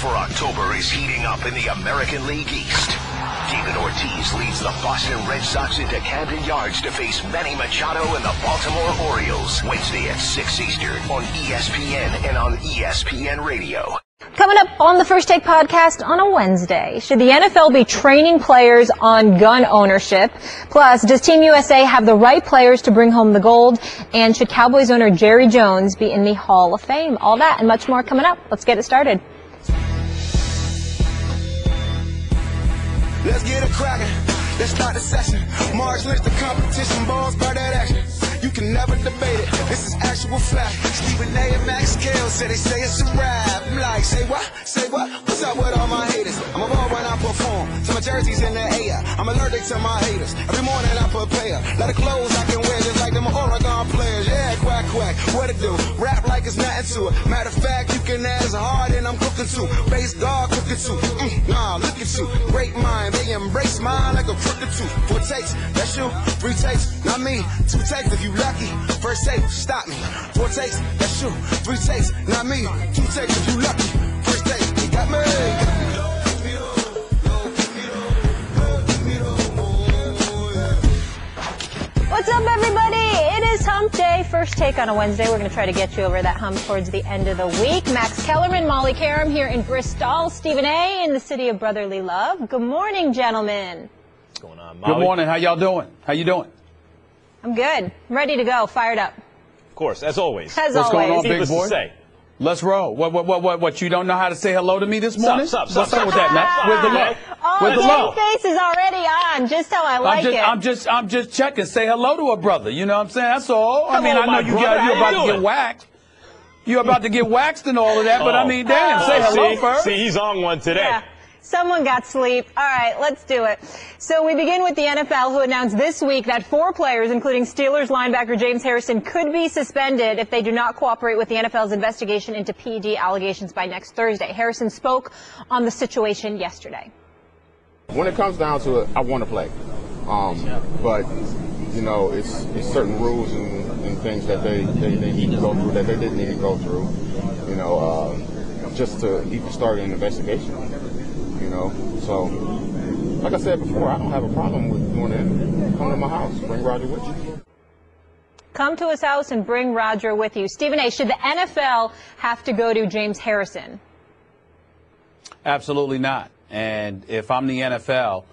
for October is heating up in the American League East. David Ortiz leads the Boston Red Sox into Camden Yards to face Manny Machado and the Baltimore Orioles. Wednesday at 6 Eastern on ESPN and on ESPN Radio. Coming up on the First Take podcast on a Wednesday, should the NFL be training players on gun ownership? Plus, does Team USA have the right players to bring home the gold? And should Cowboys owner Jerry Jones be in the Hall of Fame? All that and much more coming up. Let's get it started. Let's get it cracking. Let's start the session. March list the competition, balls by that action. You can never debate it. This is actual fact. Stephen A. and Max Kale say they say it's a rap. I'm like, say what? Say what? What's up with all my haters? I'm a ball when I perform. So my jersey's in the air. I'm allergic to my haters. Every morning I prepare. Let the clothes I can wear just like them Oregon players. Yeah, quack, quack. What it do? Rap like it's nothing to it. Matter of fact, you can ask hard and I'm cooking too. Base guard cooking too. Nah, look at you. Great mind. They embrace mine like a crooked tooth. 4 takes, that's you. 3 takes, not me. 2 takes if you lucky. First take, stop me. 4 takes, that's you. 3 takes, not me. 2 takes if you lucky. First take, you got me. What's up, everybody? It is Hump Day. First Take on a Wednesday. We're going to try to get you over that hump towards the end of the week. Max Kellerman, Molly Karam here in Bristol. Stephen A. in the city of brotherly love. Good morning, gentlemen. What's going on, Molly? Good morning. How y'all doing? How you doing? I'm good. Ready to go. Fired up. Of course, as always. As What's always. going on, big Needless boy? to say. Let's roll. What? You don't know how to say hello to me this morning? Sup. What's up with that, man? Where's the love? Oh, Where's the love? face is already on, just how I like it. I'm just checking. Say hello to a brother. You know what I'm saying? That's all. I mean, Hello, I know my you're brother. How about you to get doing? waxed. You're about to get waxed and all of that, but I mean, damn, say hello first. See, he's on one today. Yeah. Someone got sleep. All right, let's do it. So we begin with the NFL, who announced this week that 4 players, including Steelers linebacker James Harrison, could be suspended if they do not cooperate with the NFL's investigation into PED allegations by next Thursday. Harrison spoke on the situation yesterday. When it comes down to it, I want to play. But, you know, it's certain rules and things that they need to go through that they didn't need to go through, you know, just to even start an investigation. You know, so like I said before, I don't have a problem with doing it. Come to my house, bring Roger with you. Come to his house and bring Roger with you. Stephen A., should the NFL have to go to James Harrison? Absolutely not. And if I'm the NFL,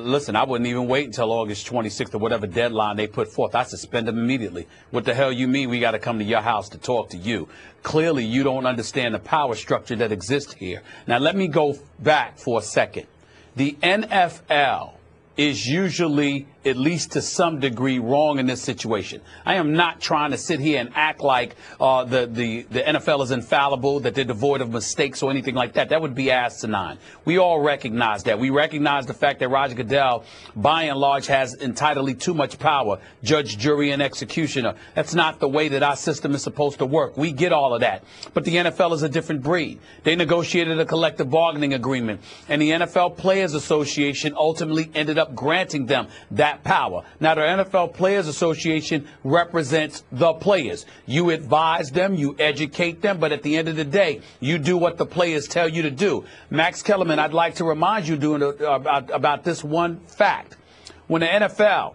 listen, I wouldn't even wait until August 26th or whatever deadline they put forth. I suspend them immediately. What the hell you mean we got to come to your house to talk to you? Clearly, you don't understand the power structure that exists here. Now, let me go back for a second. The NFL is usually, at least to some degree, wrong in this situation. I am not trying to sit here and act like the NFL is infallible, that they're devoid of mistakes or anything like that. That would be asinine. We all recognize that. We recognize the fact that Roger Goodell, by and large, has entirely too much power, judge, jury, and executioner. That's not the way that our system is supposed to work. We get all of that. But the NFL is a different breed. They negotiated a collective bargaining agreement, and the NFL Players Association ultimately ended up granting them that power. Now, the NFL Players Association represents the players. You advise them, you educate them, but at the end of the day, you do what the players tell you to do. Max Kellerman, I'd like to remind you about this one fact. When the NFL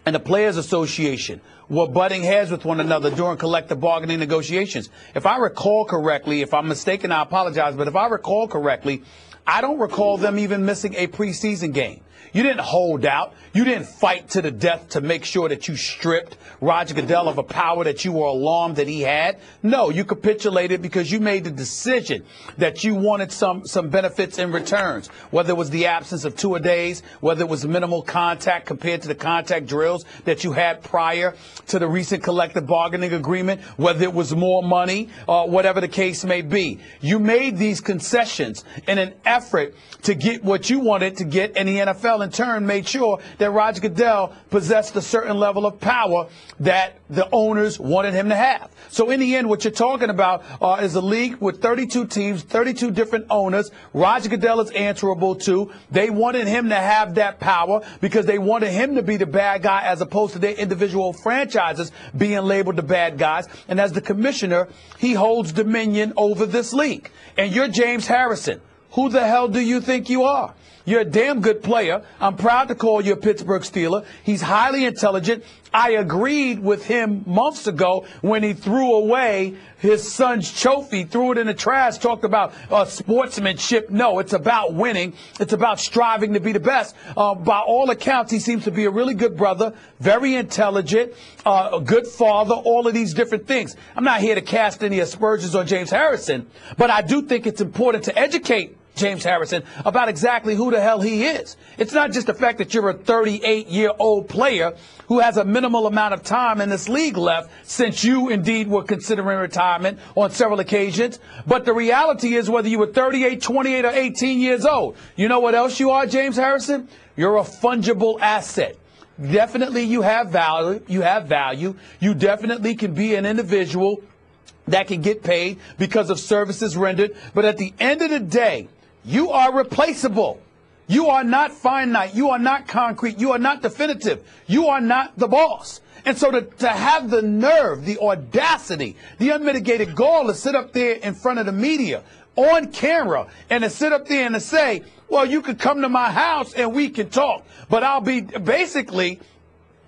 and the Players Association were butting heads with one another during collective bargaining negotiations, if I recall correctly, if I'm mistaken, I apologize, but if I recall correctly, I don't recall them even missing a preseason game. You didn't hold out. You didn't fight to the death to make sure that you stripped Roger Goodell of a power that you were alarmed that he had. No, you capitulated because you made the decision that you wanted some benefits in returns, whether it was the absence of 2-a-days, whether it was minimal contact compared to the contact drills that you had prior to the recent collective bargaining agreement, whether it was more money, whatever the case may be. You made these concessions in an effort to get what you wanted to get, and the NFL NFL in turn made sure that Roger Goodell possessed a certain level of power that the owners wanted him to have. So in the end, what you're talking about is a league with 32 teams, 32 different owners. Roger Goodell is answerable to. They wanted him to have that power because they wanted him to be the bad guy as opposed to their individual franchises being labeled the bad guys. And as the commissioner, he holds dominion over this league. And you're James Harrison. Who the hell do you think you are? You're a damn good player. I'm proud to call you a Pittsburgh Steeler. He's highly intelligent. I agreed with him months ago when he threw away his son's trophy, threw it in the trash, talked about sportsmanship. No, it's about winning. It's about striving to be the best. By all accounts, he seems to be a really good brother, very intelligent, a good father, all of these different things. I'm not here to cast any aspersions on James Harrison, but I do think it's important to educate James Harrison about exactly who the hell he is. It's not just the fact that you're a 38-year-old player who has a minimal amount of time in this league left since you indeed were considering retirement on several occasions. But the reality is whether you were 38, 28, or 18 years old, you know what else you are, James Harrison? You're a fungible asset. Definitely you have value. You definitely can be an individual that can get paid because of services rendered. But at the end of the day, you are replaceable. You are not finite. You are not concrete. You are not definitive. You are not the boss. And so to have the nerve, the audacity, the unmitigated gall to sit up there in front of the media on camera and to sit up there and to say, well, you could come to my house and we can talk, but I'll be damned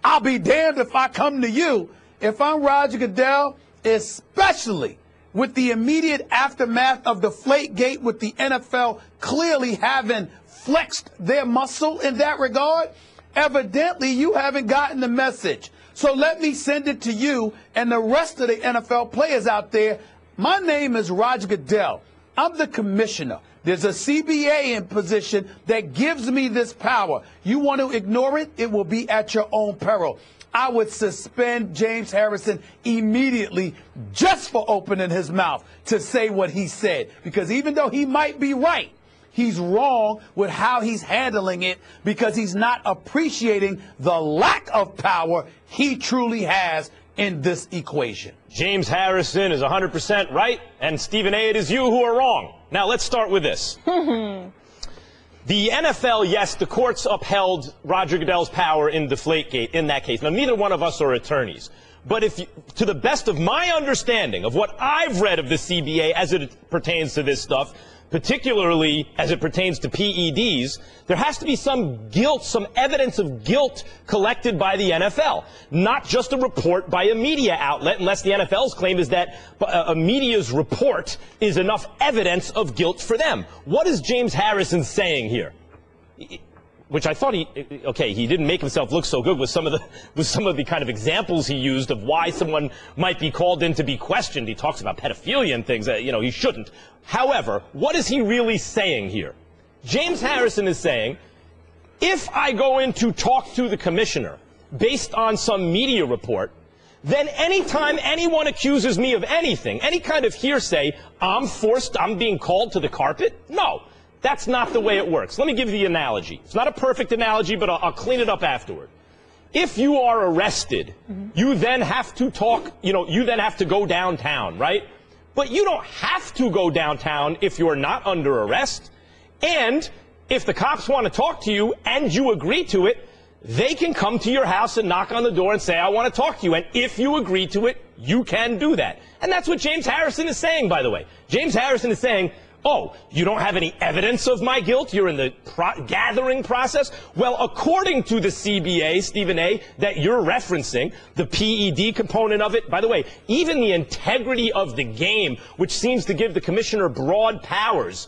if I come to you. If I'm Roger Goodell, especially with the immediate aftermath of Deflategate, with the NFL clearly having flexed their muscle in that regard, evidently you haven't gotten the message. So let me send it to you and the rest of the NFL players out there. My name is Roger Goodell. I'm the commissioner. There's a CBA in position that gives me this power. You want to ignore it? It will be at your own peril. I would suspend James Harrison immediately just for opening his mouth to say what he said. Because even though he might be right, he's wrong with how he's handling it because he's not appreciating the lack of power he truly has in this equation. James Harrison is 100% right, and Stephen A., it is you who are wrong. Now, let's start with this. The NFL, yes, the courts upheld Roger Goodell's power in Deflategate in that case. Now, neither one of us are attorneys. But to the best of my understanding of what I've read of the CBA as it pertains to this stuff, particularly as it pertains to PEDs, there has to be some guilt, some evidence of guilt collected by the NFL, not just a report by a media outlet, unless the NFL's claim is that a media's report is enough evidence of guilt for them. What is James Harrison saying here? Which I thought he didn't make himself look so good with some of the kind of examples he used of why someone might be called in to be questioned. He talks about pedophilia and things that, he shouldn't. However, what is he really saying here? James Harrison is saying, if I go in to talk to the commissioner based on some media report, then anytime anyone accuses me of anything, any kind of hearsay, I'm being called to the carpet? No. That's not the way it works. Let me give you the analogy. It's not a perfect analogy, but I'll clean it up afterward. If you are arrested, you then have to talk, you then have to go downtown, right? But you don't have to go downtown if you're not under arrest. And if the cops want to talk to you and you agree to it, they can come to your house and knock on the door and say, I want to talk to you. And if you agree to it, you can do that. And that's what James Harrison is saying, by the way. James Harrison is saying, oh, you don't have any evidence of my guilt? You're in the gathering process? Well, according to the CBA, Stephen A., that you're referencing, the PED component of it, by the way, even the integrity of the game, which seems to give the commissioner broad powers,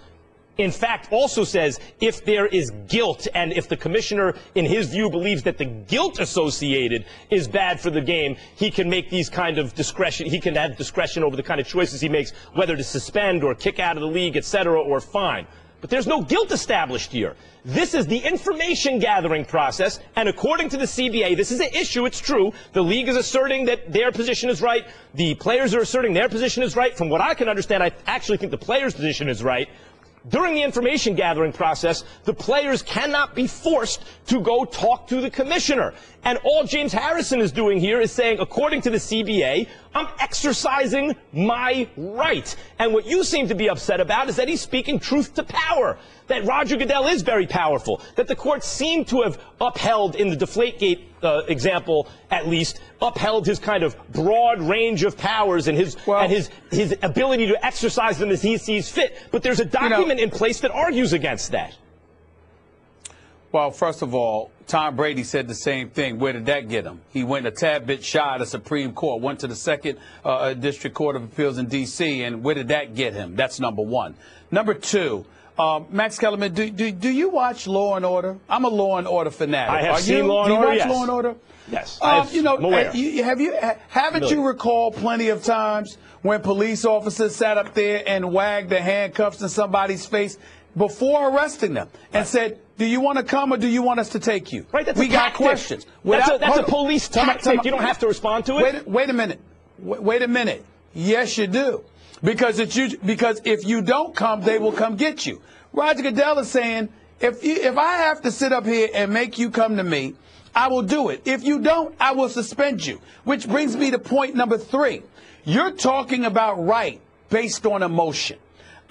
in fact, also says if there is guilt and if the commissioner, in his view, believes that the guilt associated is bad for the game, he can make these kind of discretion, he can have discretion over the kind of choices he makes, whether to suspend or kick out of the league, etc., or fine. But there's no guilt established here. This is the information gathering process, and according to the CBA, this is an issue, it's true. The league is asserting that their position is right. The players are asserting their position is right. From what I can understand, I actually think the players' position is right. during the information gathering process, the players cannot be forced to go talk to the commissioner. And all James Harrison is doing here is saying, according to the CBA, I'm exercising my right. And what you seem to be upset about is that he's speaking truth to power, that Roger Goodell is very powerful, that the courts seem to have upheld, in the Deflategate example at least, upheld his kind of broad range of powers and his ability to exercise them as he sees fit. But there's a document in place that argues against that. Well, first of all, Tom Brady said the same thing. Where did that get him? He went a tad bit shy of the Supreme Court, went to the Second District Court of Appeals in D.C., and where did that get him? That's number one. Number two, Max Kellerman, do you watch Law and Order? I'm a Law and Order fanatic. I have seen Law and Order, yes. Do you watch Law and Order? Yes. I'm aware. Haven't you recalled plenty of times when police officers sat up there and wagged the handcuffs in somebody's face before arresting them and said, do you want to come or do you want us to take you? Right, that's we a got tactic. questions. That's a police tactic. You don't have to respond to it. Wait a minute. Wait a minute. Yes, you do. Because if you don't come, they will come get you. Roger Goodell is saying, if I have to sit up here and make you come to me, I will do it. If you don't, I will suspend you. Which brings me to point number 3. You're talking about right based on emotion.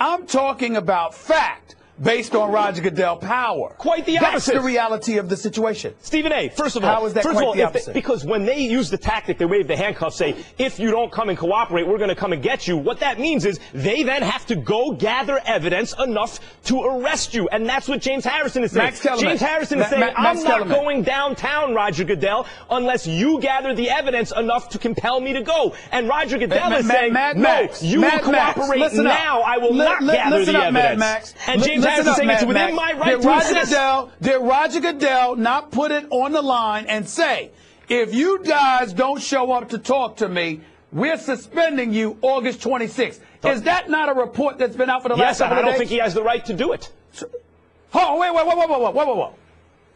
I'm talking about fact based on Roger Goodell power. Quite the opposite. That's the reality of the situation. Stephen A., first of all, how is that quite the opposite? Because when they use the tactic, they wave the handcuffs, say, if you don't come and cooperate, we're going to come and get you. What that means is they then have to go gather evidence enough to arrest you. And that's what James Harrison is saying. James Harrison is saying, I'm not going downtown, Roger Goodell, unless you gather the evidence enough to compel me to go. And Roger Goodell is saying, no, you will cooperate now. I will not gather the evidence. And James Harrison is saying it's within my right to resist. Did Roger Goodell not put it on the line and say, if you guys don't show up to talk to me, we're suspending you August 26th? Is that not a report that's been out for the last couple of days? Yes, I don't think he has the right to do it. Oh,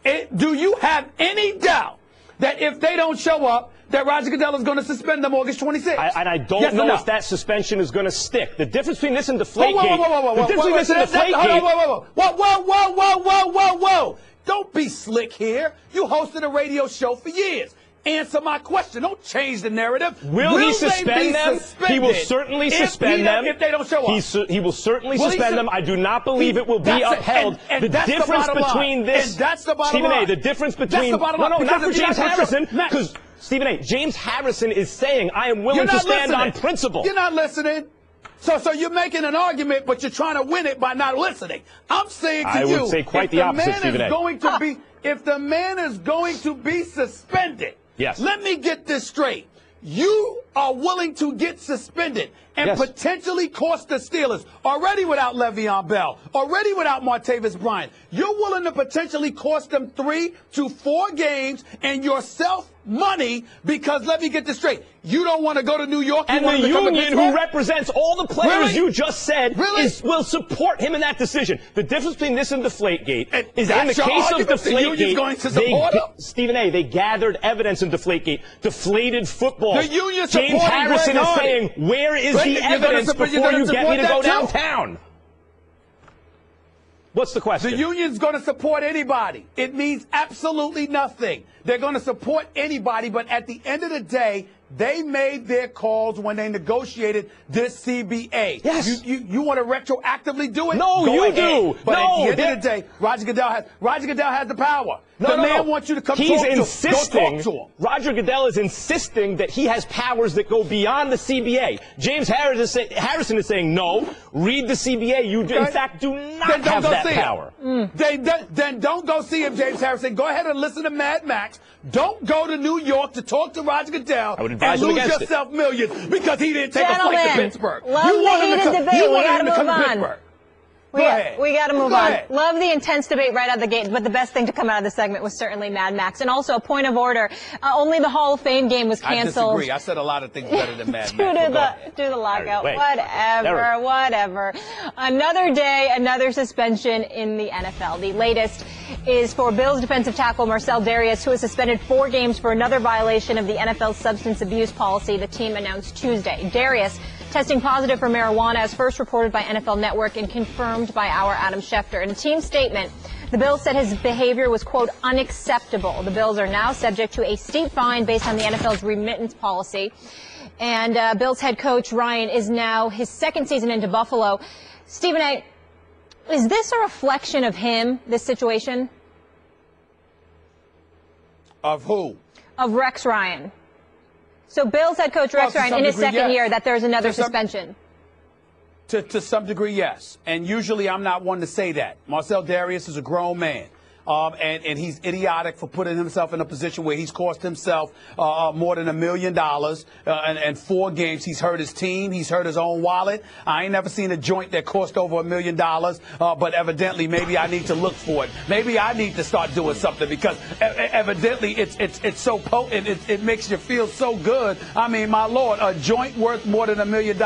wait. Do you have any doubt that if they don't show up, that Roger Goodell is going to suspend them August 26th? I don't know if that suspension is going to stick. The difference between this and Deflategate. The difference between this and Deflategate. Whoa. Don't be slick here. You hosted a radio show for years. Answer my question. Don't change the narrative. Will he suspend them? He will certainly suspend them. If they don't show up. He will certainly suspend them. I do not believe it will be upheld. And the difference between this, Stephen A., the difference between, not for James Harrison, because Stephen A., James Harrison is saying, I am willing to stand on principle. You're not listening. So you're making an argument, but you're trying to win it by not listening. I'm saying to you, I would say quite the opposite, Stephen A. If the man is going to be suspended, yes. Let me get this straight. You are willing to get suspended and potentially cost the Steelers, already without Le'Veon Bell, already without Martavis Bryant. You're willing to potentially cost them 3 to 4 games and yourself money because, let me get this straight, you don't want to go to New York. And the union who represents all the players you just said will support him in that decision. The difference between this and Deflategate is in the case of Deflategate, Stephen A., they gathered evidence in Deflategate, deflated football. The union James Harrison is saying, where is the evidence before you get me to go downtown? What's the question? The union's going to support anybody. It means absolutely nothing. They're going to support anybody, but at the end of the day, they made their calls when they negotiated this CBA. Yes. You want to retroactively do it? No, go you ahead. do. But at the end of the day, Roger Goodell has the power. The man wants you to come talk to him. Go talk to him. Roger Goodell is insisting that he has powers that go beyond the CBA. James Harrison is saying, no, read the CBA. You, in fact, do not have that power. Then don't go see him, James Harrison. Go ahead and listen to Mad Max. Don't go to New York to talk to Roger Goodell and lose yourself millions because he didn't take a flight to Pittsburgh. Love the heated debate. We got to move on. We got to move on. Love the intense debate right out of the gate, but the best thing to come out of the segment was certainly Mad Max. And also, a point of order, only the Hall of Fame game was canceled. I disagree. I said a lot of things better than Mad Max. Due to the lockout. Whatever. Another day, another suspension in the NFL. The latest is for Bills defensive tackle Marcel Darius, who is suspended 4 games for another violation of the NFL's substance abuse policy, the team announced Tuesday. Darius testing positive for marijuana, as first reported by NFL Network and confirmed by our Adam Schefter. In a team statement, the Bills said his behavior was, quote, unacceptable. The Bills are now subject to a steep fine based on the NFL's remittance policy. And Bills head coach Ryan is now his second season into Buffalo. Stephen A., is this a reflection of him, this situation? Of who? Of Rex Ryan. So Bills head coach Rex Ryan in his second year that there's another suspension. To some degree, yes. And usually I'm not one to say that. Marcel Darius is a grown man. And he's idiotic for putting himself in a position where he's cost himself more than $1 million and 4 games. He's hurt his team. He's hurt his own wallet. I ain't never seen a joint that cost over $1 million, but evidently maybe I need to look for it. Maybe I need to start doing something because evidently it's so potent. It makes you feel so good. I mean, my Lord, a joint worth more than $1 million.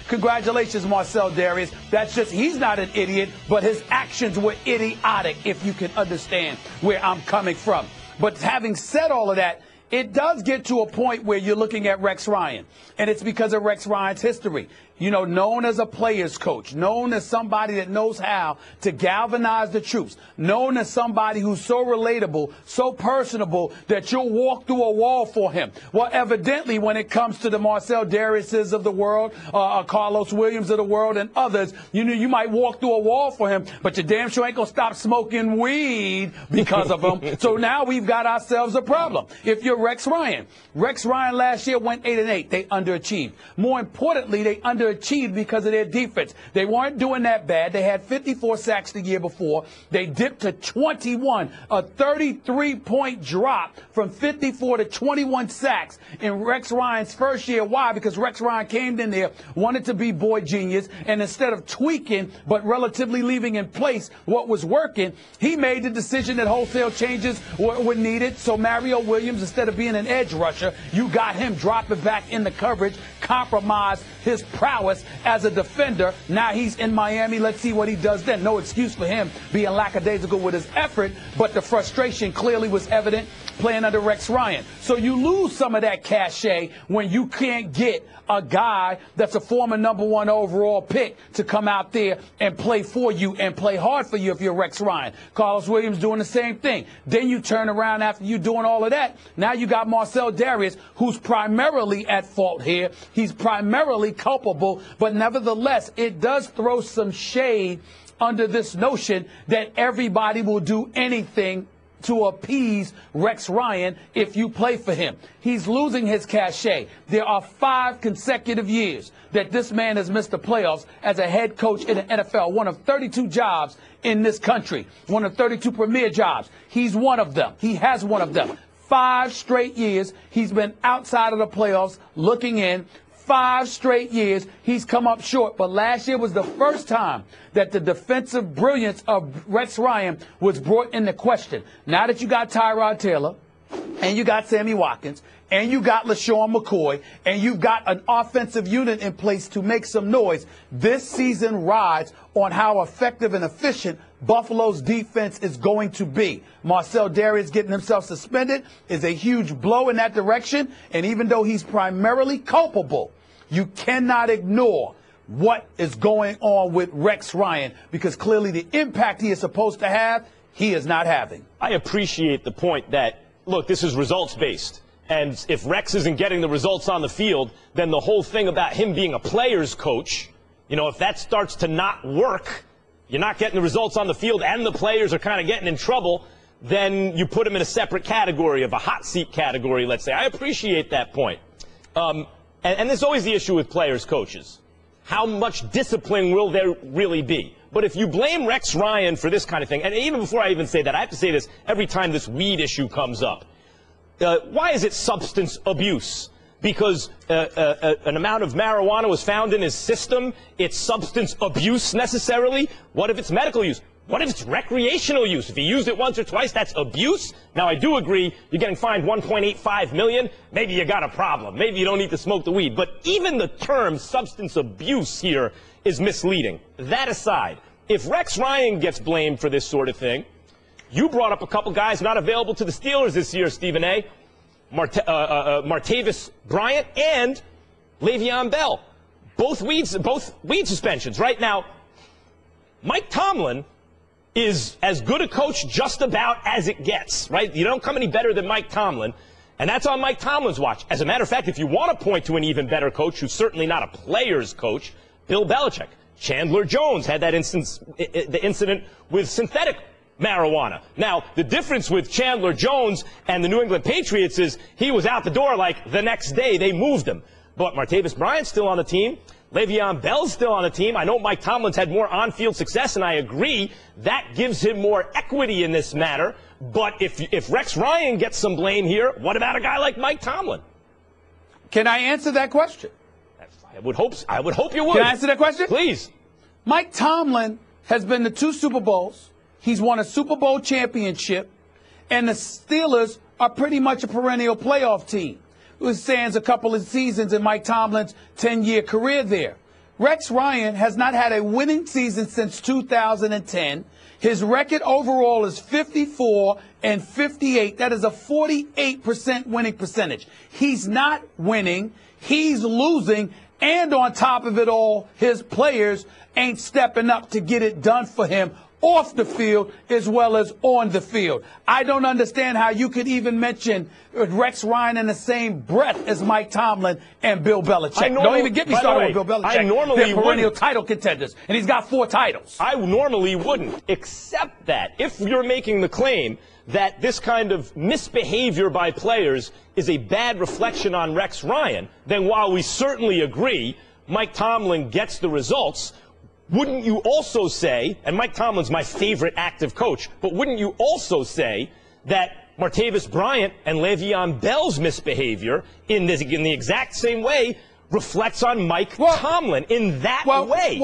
Congratulations, Marcel Darius. That's just, he's not an idiot, but his actions were idiotic, if you can understand where I'm coming from. But having said all of that, it does get to a point where you're looking at Rex Ryan, and it's because of Rex Ryan's history. You know, known as a player's coach, known as somebody that knows how to galvanize the troops, known as somebody who's so relatable, so personable that you'll walk through a wall for him. Well, evidently, when it comes to the Marcel Dariuses of the world, Carlos Williams of the world, and others, you know, you might walk through a wall for him, but you damn sure ain't gonna stop smoking weed because of him. So now we've got ourselves a problem. If you're Rex Ryan last year went 8-8. They underachieved. More importantly, they underachieved because of their defense. They weren't doing that bad. They had 54 sacks the year before. They dipped to 21, a 33-point drop from 54 to 21 sacks in Rex Ryan's first year. Why? Because Rex Ryan came in there, wanted to be boy genius, and instead of tweaking but relatively leaving in place what was working, he made the decision that wholesale changes were needed. So Mario Williams, instead of being an edge rusher, you got him dropping back in the coverage, compromised his prowess as a defender. Now he's in Miami. Let's see what he does then. No excuse for him being lackadaisical with his effort, but the frustration clearly was evident playing under Rex Ryan. So you lose some of that cachet when you can't get a guy that's a former #1 overall pick to come out there and play for you and play hard for you if you're Rex Ryan. Carlos Williams doing the same thing. Then you turn around after you doing all of that. Now you got Marcel Darius, who's primarily at fault here. He's primarily culpable, but nevertheless, it does throw some shade under this notion that everybody will do anything to appease Rex Ryan if you play for him. He's losing his cachet. There are 5 consecutive years that this man has missed the playoffs as a head coach in the NFL, one of 32 jobs in this country, one of 32 premier jobs. He's one of them. He has one of them. 5 straight years he's been outside of the playoffs looking in. 5 straight years he's come up short. But last year was the first time that the defensive brilliance of Rex Ryan was brought into question. Now that you got Tyrod Taylor and you got Sammy Watkins and you got LaShawn McCoy and you've got an offensive unit in place to make some noise, this season rides on how effective and efficient Buffalo's defense is going to be. Marcel Darius getting himself suspended is a huge blow in that direction. And even though he's primarily culpable, you cannot ignore what is going on with Rex Ryan, because clearly the impact he is supposed to have, he is not having. I appreciate the point that, look, this is results-based. And if Rex isn't getting the results on the field, then the whole thing about him being a player's coach, you know, if that starts to not work, you're not getting the results on the field and the players are kind of getting in trouble, then you put him in a separate category, of a hot seat category, let's say. I appreciate that point. And there's always the issue with players, coaches. How much discipline will there really be? But if you blame Rex Ryan for this kind of thing, and even before I even say that, I have to say this every time this weed issue comes up. Why is it substance abuse? Because an amount of marijuana was found in his system, it's substance abuse necessarily? What if it's medical use? What if it's recreational use? If he used it once or twice, that's abuse? Now, I do agree, you're getting fined $1.85 million. Maybe you got a problem. Maybe you don't need to smoke the weed. But even the term substance abuse here is misleading. That aside, if Rex Ryan gets blamed for this sort of thing, you brought up a couple guys not available to the Steelers this year, Stephen A. Martavis Bryant and Le'Veon Bell. both weed suspensions. Right now, Mike Tomlin is as good a coach just about as it gets, right? You don't come any better than Mike Tomlin, and that's on Mike Tomlin's watch. As a matter of fact, if you want to point to an even better coach, who's certainly not a player's coach, Bill Belichick. Chandler Jones had that the incident with synthetic marijuana. Now, the difference with Chandler Jones and the New England Patriots is he was out the door like the next day. They moved him. But Martavis Bryant's still on the team. Le'Veon Bell's still on the team. I know Mike Tomlin's had more on-field success, and I agree that gives him more equity in this matter. But if Rex Ryan gets some blame here, what about a guy like Mike Tomlin? Can I answer that question? I would hope you would. Can I answer that question? Please. Mike Tomlin has been to 2 Super Bowls. He's won a Super Bowl championship, and the Steelers are pretty much a perennial playoff team. It stands a couple of seasons in Mike Tomlin's 10-year career there. Rex Ryan has not had a winning season since 2010. His record overall is 54-58. That is a 48% winning percentage. He's not winning. He's losing. And on top of it all, his players ain't stepping up to get it done for him off the field as well as on the field. I don't understand how you could even mention Rex Ryan in the same breath as Mike Tomlin and Bill Belichick. Don't even get me started with Bill Belichick. I normally They're perennial title contenders, and he's got 4 titles. I normally wouldn't, except that if you're making the claim that this kind of misbehavior by players is a bad reflection on Rex Ryan, then while we certainly agree Mike Tomlin gets the results, wouldn't you also say, and Mike Tomlin's my favorite active coach, but wouldn't you also say that Martavis Bryant and Le'Veon Bell's misbehavior in the exact same way reflects on Mike Tomlin in that way?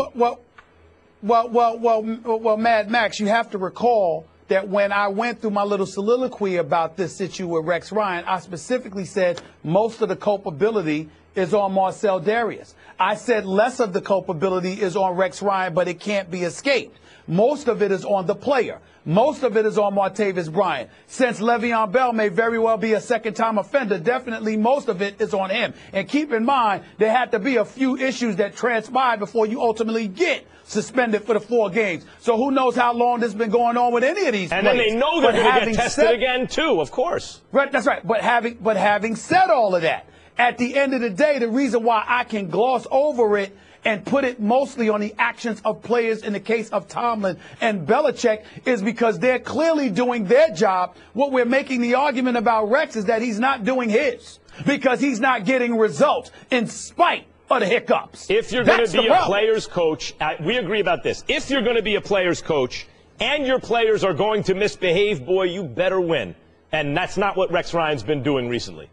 Well, Mad Max, you have to recall that when I went through my little soliloquy about this situation with Rex Ryan, I specifically said most of the culpability is on Marcel Darius. I said less of the culpability is on Rex Ryan, but it can't be escaped. Most of it is on the player. Most of it is on Martavis Bryant. Since Le'Veon Bell may very well be a second-time offender, definitely most of it is on him. And keep in mind, there had to be a few issues that transpired before you ultimately get suspended for the 4 games. So who knows how long this has been going on with any of these players. And then they know they're going to get tested again, too, of course. Right, that's right. But having said all of that, at the end of the day, the reason why I can gloss over it and put it mostly on the actions of players in the case of Tomlin and Belichick is because they're clearly doing their job. What we're making the argument about Rex is that he's not doing his because he's not getting results in spite of the hiccups. If you're going to be a player's coach, we agree about this. If you're going to be a player's coach and your players are going to misbehave, boy, you better win. And that's not what Rex Ryan's been doing recently.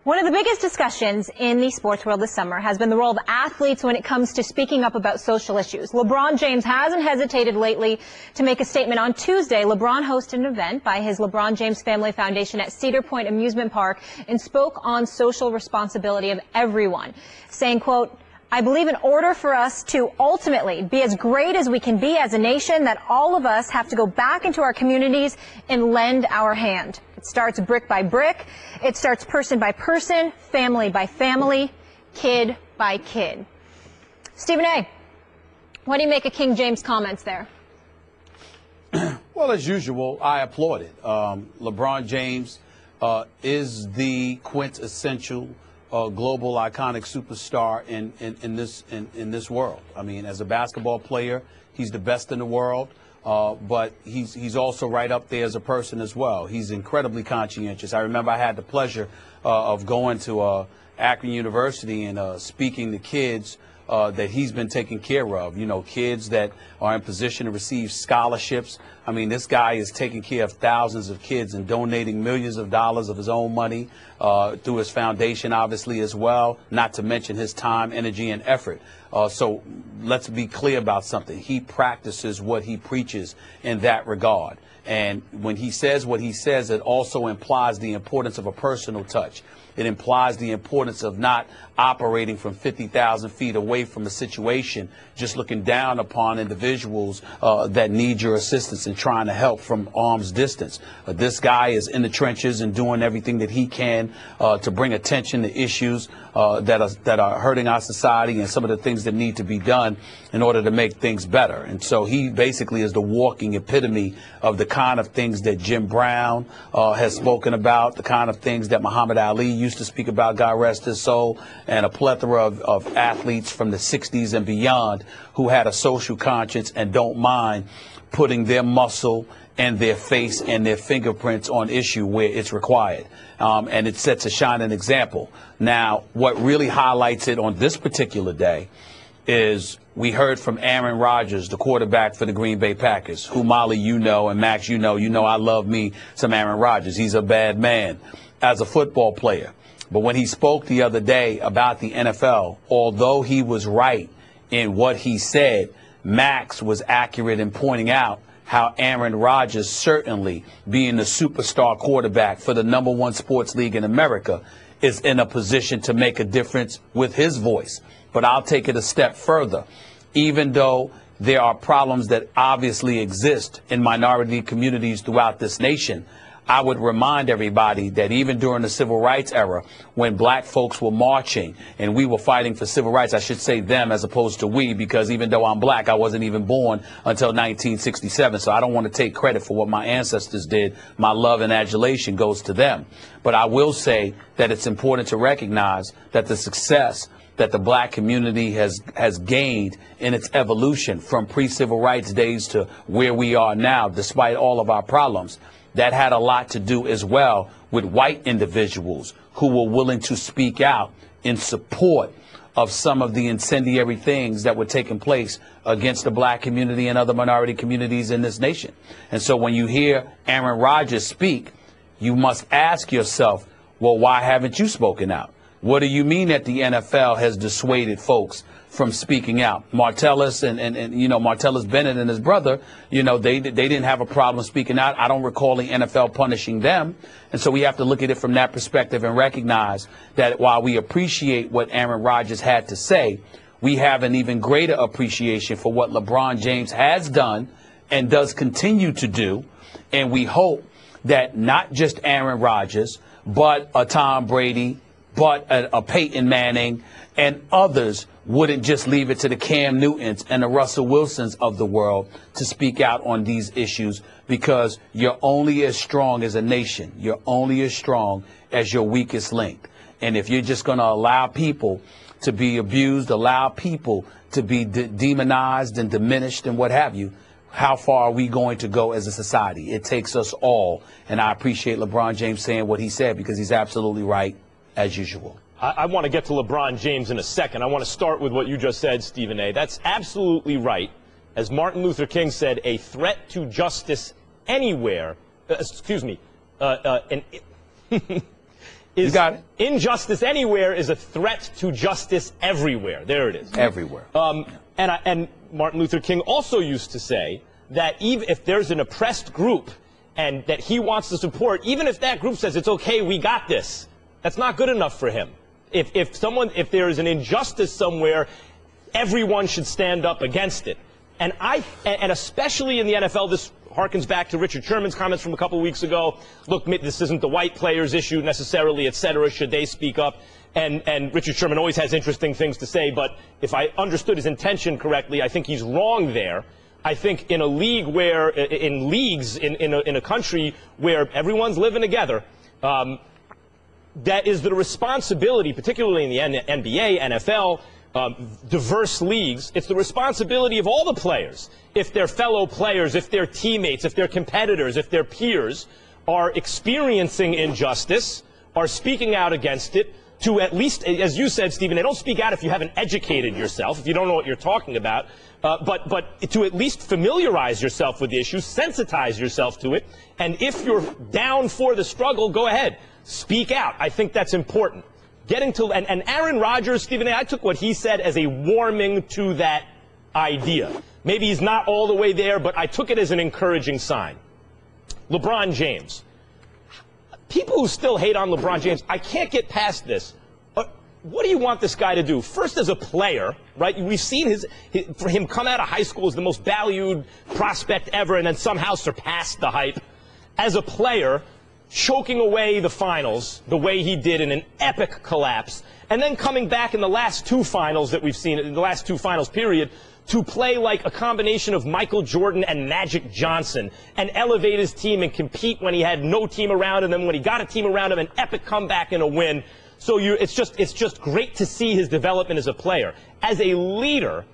One of the biggest discussions in the sports world this summer has been the role of athletes when it comes to speaking up about social issues. LeBron James hasn't hesitated lately to make a statement. On Tuesday, LeBron hosted an event by his LeBron James Family Foundation at Cedar Point Amusement Park and spoke on social responsibility of everyone, saying, quote, I believe in order for us to ultimately be as great as we can be as a nation, that all of us have to go back into our communities and lend our hand. It starts brick by brick. It starts person by person, family by family, kid by kid. Stephen A., what do you make of King James' comments there? Well, as usual, I applaud it. LeBron James is the quintessential global iconic superstar in this world. I mean, as a basketball player, he's the best in the world, but he's also right up there as a person as well. He's incredibly conscientious. I remember I had the pleasure of going to Akron University and speaking to kids that he's been taking care of, you know, kids that are in position to receive scholarships. I mean, this guy is taking care of thousands of kids and donating millions of dollars of his own money through his foundation, obviously, as well, not to mention his time, energy, and effort. So let's be clear about something. He practices what he preaches in that regard. And when he says what he says, it also implies the importance of a personal touch. It implies the importance of not operating from 50,000 feet away from a situation, just looking down upon individuals that need your assistance and trying to help from arm's distance. This guy is in the trenches and doing everything that he can to bring attention to issues that are hurting our society and some of the things that need to be done in order to make things better. And so he basically is the walking epitome of the kind of things that Jim Brown has spoken about, the kind of things that Muhammad Ali used to speak about, God rest his soul, and a plethora of athletes from the 60s and beyond who had a social conscience and don't mind putting their muscle and their face and their fingerprints on issue where it's required. And it sets a shining example. Now, what really highlights it on this particular day is we heard from Aaron Rodgers, the quarterback for the Green Bay Packers, who, Molly, you know, and Max, you know I love me some Aaron Rodgers. He's a bad man as a football player. But when he spoke the other day about the NFL, although he was right in what he said, Max was accurate in pointing out how Aaron Rodgers, certainly being the superstar quarterback for the #1 sports league in America, is in a position to make a difference with his voice. But I'll take it a step further. Even though there are problems that obviously exist in minority communities throughout this nation, I would remind everybody that even during the civil rights era, when black folks were marching and we were fighting for civil rights, I should say them as opposed to we, because even though I'm black, I wasn't even born until 1967. So I don't want to take credit for what my ancestors did. My love and adulation goes to them. But I will say that it's important to recognize that the success that the black community has gained in its evolution from pre-civil rights days to where we are now, despite all of our problems, that had a lot to do as well with white individuals who were willing to speak out in support of some of the incendiary things that were taking place against the black community and other minority communities in this nation. And so when you hear Aaron Rodgers speak, you must ask yourself, well, why haven't you spoken out? What do you mean that the NFL has dissuaded folks from speaking out? Martellus and Martellus Bennett and his brother, they didn't have a problem speaking out. I don't recall the NFL punishing them. And so we have to look at it from that perspective and recognize that while we appreciate what Aaron Rodgers had to say, we have an even greater appreciation for what LeBron James has done and does continue to do. And we hope that not just Aaron Rodgers, but a Tom Brady, but a Peyton Manning and others wouldn't just leave it to the Cam Newtons and the Russell Wilsons of the world to speak out on these issues, because you're only as strong as a nation. You're only as strong as your weakest link. And if you're just going to allow people to be abused, allow people to be demonized and diminished and what have you, how far are we going to go as a society? It takes us all. And I appreciate LeBron James saying what he said, because he's absolutely right, as usual. I want to get to LeBron James in a second. I want to start with what you just said, Stephen A. That's absolutely right. As Martin Luther King said, a threat to justice anywhere, you got it. Injustice anywhere is a threat to justice everywhere. There it is. Everywhere. And Martin Luther King also used to say that even if there's an oppressed group and that he wants to support, even if that group says it's okay, we got this, that's not good enough for him. If there is an injustice somewhere, everyone should stand up against it. And especially in the NFL, this harkens back to Richard Sherman's comments from a couple of weeks ago. Look, this isn't the white players' issue necessarily, et cetera. Should they speak up? And Richard Sherman always has interesting things to say, but if I understood his intention correctly, I think he's wrong there. I think in a league where, in a country where everyone's living together, that is the responsibility, particularly in the NBA, NFL, diverse leagues, it's the responsibility of all the players, if their fellow players, if their teammates, if their competitors, if their peers are experiencing injustice, are speaking out against it, to at least, as you said, Stephen, they don't speak out if you haven't educated yourself, if you don't know what you're talking about, but to at least familiarize yourself with the issue, sensitize yourself to it, and if you're down for the struggle, go ahead. Speak out. I think that's important. getting to, and Aaron Rodgers, Stephen A., I took what he said as a warming to that idea. Maybe he's not all the way there, but I took it as an encouraging sign. LeBron James. People who still hate on LeBron James, I can't get past this. What do you want this guy to do? First, as a player, right? We've seen for him come out of high school as the most valued prospect ever and then somehow surpassed the hype. As a player, choking away the finals the way he did in an epic collapse, and then coming back in the last two finals that we've seen, in the last two finals period, to play like a combination of Michael Jordan and Magic Johnson and elevate his team and compete when he had no team around him, and then when he got a team around him, an epic comeback and a win. So it's just great to see his development as a player. As a leader,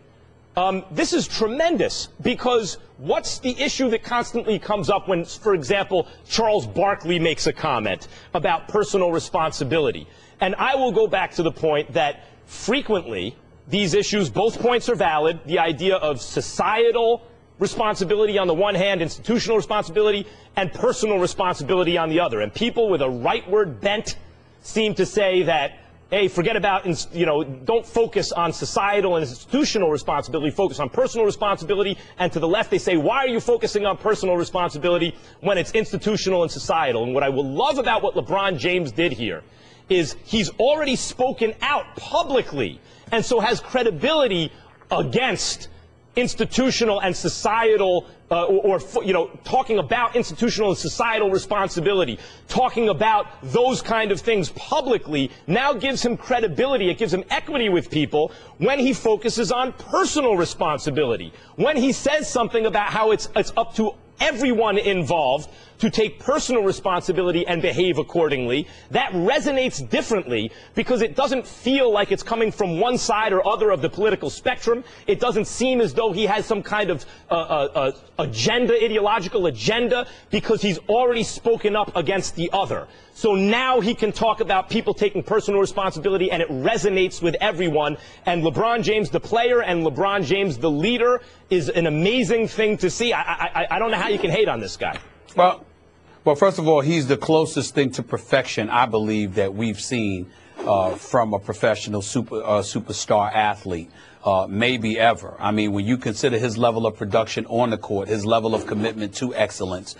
this is tremendous, because what's the issue that constantly comes up when, for example, Charles Barkley makes a comment about personal responsibility? And I will go back to the point that frequently these issues, both points are valid, the idea of societal responsibility on the one hand, institutional responsibility, and personal responsibility on the other. And people with a rightward bent seem to say that, hey, forget about, don't focus on societal and institutional responsibility, focus on personal responsibility. And to the left, they say, why are you focusing on personal responsibility when it's institutional and societal? And what I will love about what LeBron James did here is he's already spoken out publicly, and so has credibility against institutional and societal, talking about institutional and societal responsibility, talking about those kind of things publicly, now gives him credibility. It gives him equity with people when he focuses on personal responsibility. When he says something about how it's up to everyone involved to take personal responsibility and behave accordingly, that resonates differently, because it doesn't feel like it's coming from one side or other of the political spectrum. It doesn't seem as though he has some kind of ideological agenda, because he's already spoken up against the other. So now he can talk about people taking personal responsibility, and it resonates with everyone. And LeBron James, the player, and LeBron James, the leader, is an amazing thing to see. I don't know how you can hate on this guy. Well, first of all, he's the closest thing to perfection, I believe, that we've seen from a professional superstar athlete, maybe ever. I mean, when you consider his level of production on the court, his level of commitment to excellence,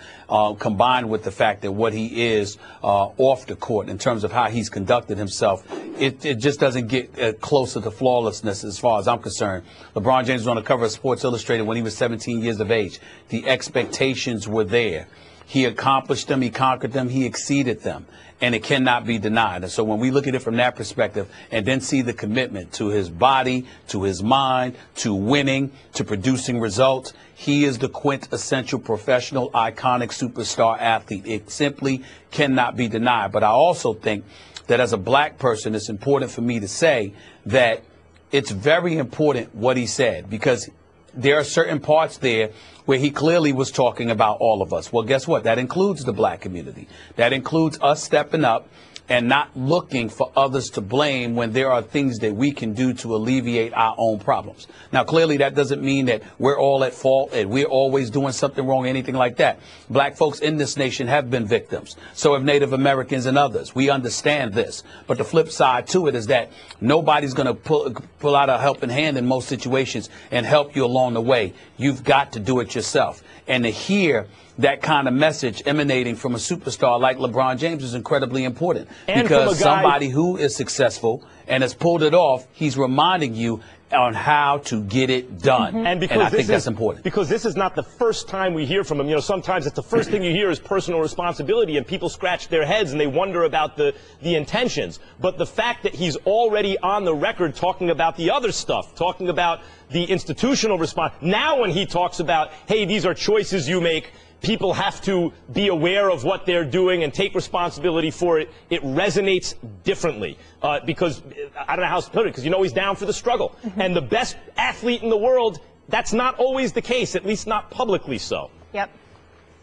combined with the fact that what he is off the court in terms of how he's conducted himself, it just doesn't get closer to flawlessness as far as I'm concerned. LeBron James was on the cover of Sports Illustrated when he was 17 years of age. The expectations were there. He accomplished them, he conquered them, he exceeded them, and it cannot be denied. And so when we look at it from that perspective and then see the commitment to his body, to his mind, to winning, to producing results, he is the quintessential professional, iconic superstar athlete. It simply cannot be denied. But I also think that as a black person, it's important for me to say that it's very important what he said, because there are certain parts there where he clearly was talking about all of us. Well, guess what? That includes the black community. That includes us stepping up and not looking for others to blame when there are things that we can do to alleviate our own problems. Now, clearly, that doesn't mean that we're all at fault and we're always doing something wrong, anything like that. Black folks in this nation have been victims. So have Native Americans and others. We understand this. But the flip side to it is that nobody's going to pull out a helping hand in most situations and help you along the way. You've got to do it yourself. And to hear that kind of message emanating from a superstar like LeBron James is incredibly important, because somebody who is successful and has pulled it off, he's reminding you on how to get it done. And I think that's important. Because this is not the first time we hear from him. You know, sometimes it's the first thing you hear is personal responsibility, and people scratch their heads and they wonder about the intentions. But the fact that he's already on the record talking about the other stuff, talking about the institutional response. Now when he talks about, hey, these are choices you make, people have to be aware of what they're doing and take responsibility for it, it resonates differently. Because, I don't know how to put it, because he's down for the struggle. And the best athlete in the world, that's not always the case, at least not publicly so. Yep.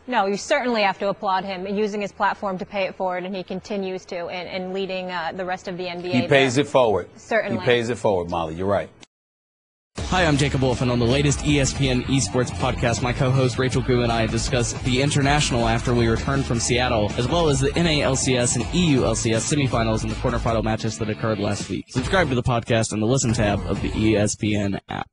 No, you certainly have to applaud him using his platform to pay it forward, and he continues to, and leading the rest of the NBA. He pays it forward. Certainly. He pays it forward, Molly. You're right. Hi, I'm Jacob Wolf, and on the latest ESPN Esports podcast, my co-host Rachel Gu and I discuss the International after we return from Seattle, as well as the NALCS and EULCS semifinals and the quarterfinal matches that occurred last week. Subscribe to the podcast in the Listen tab of the ESPN app.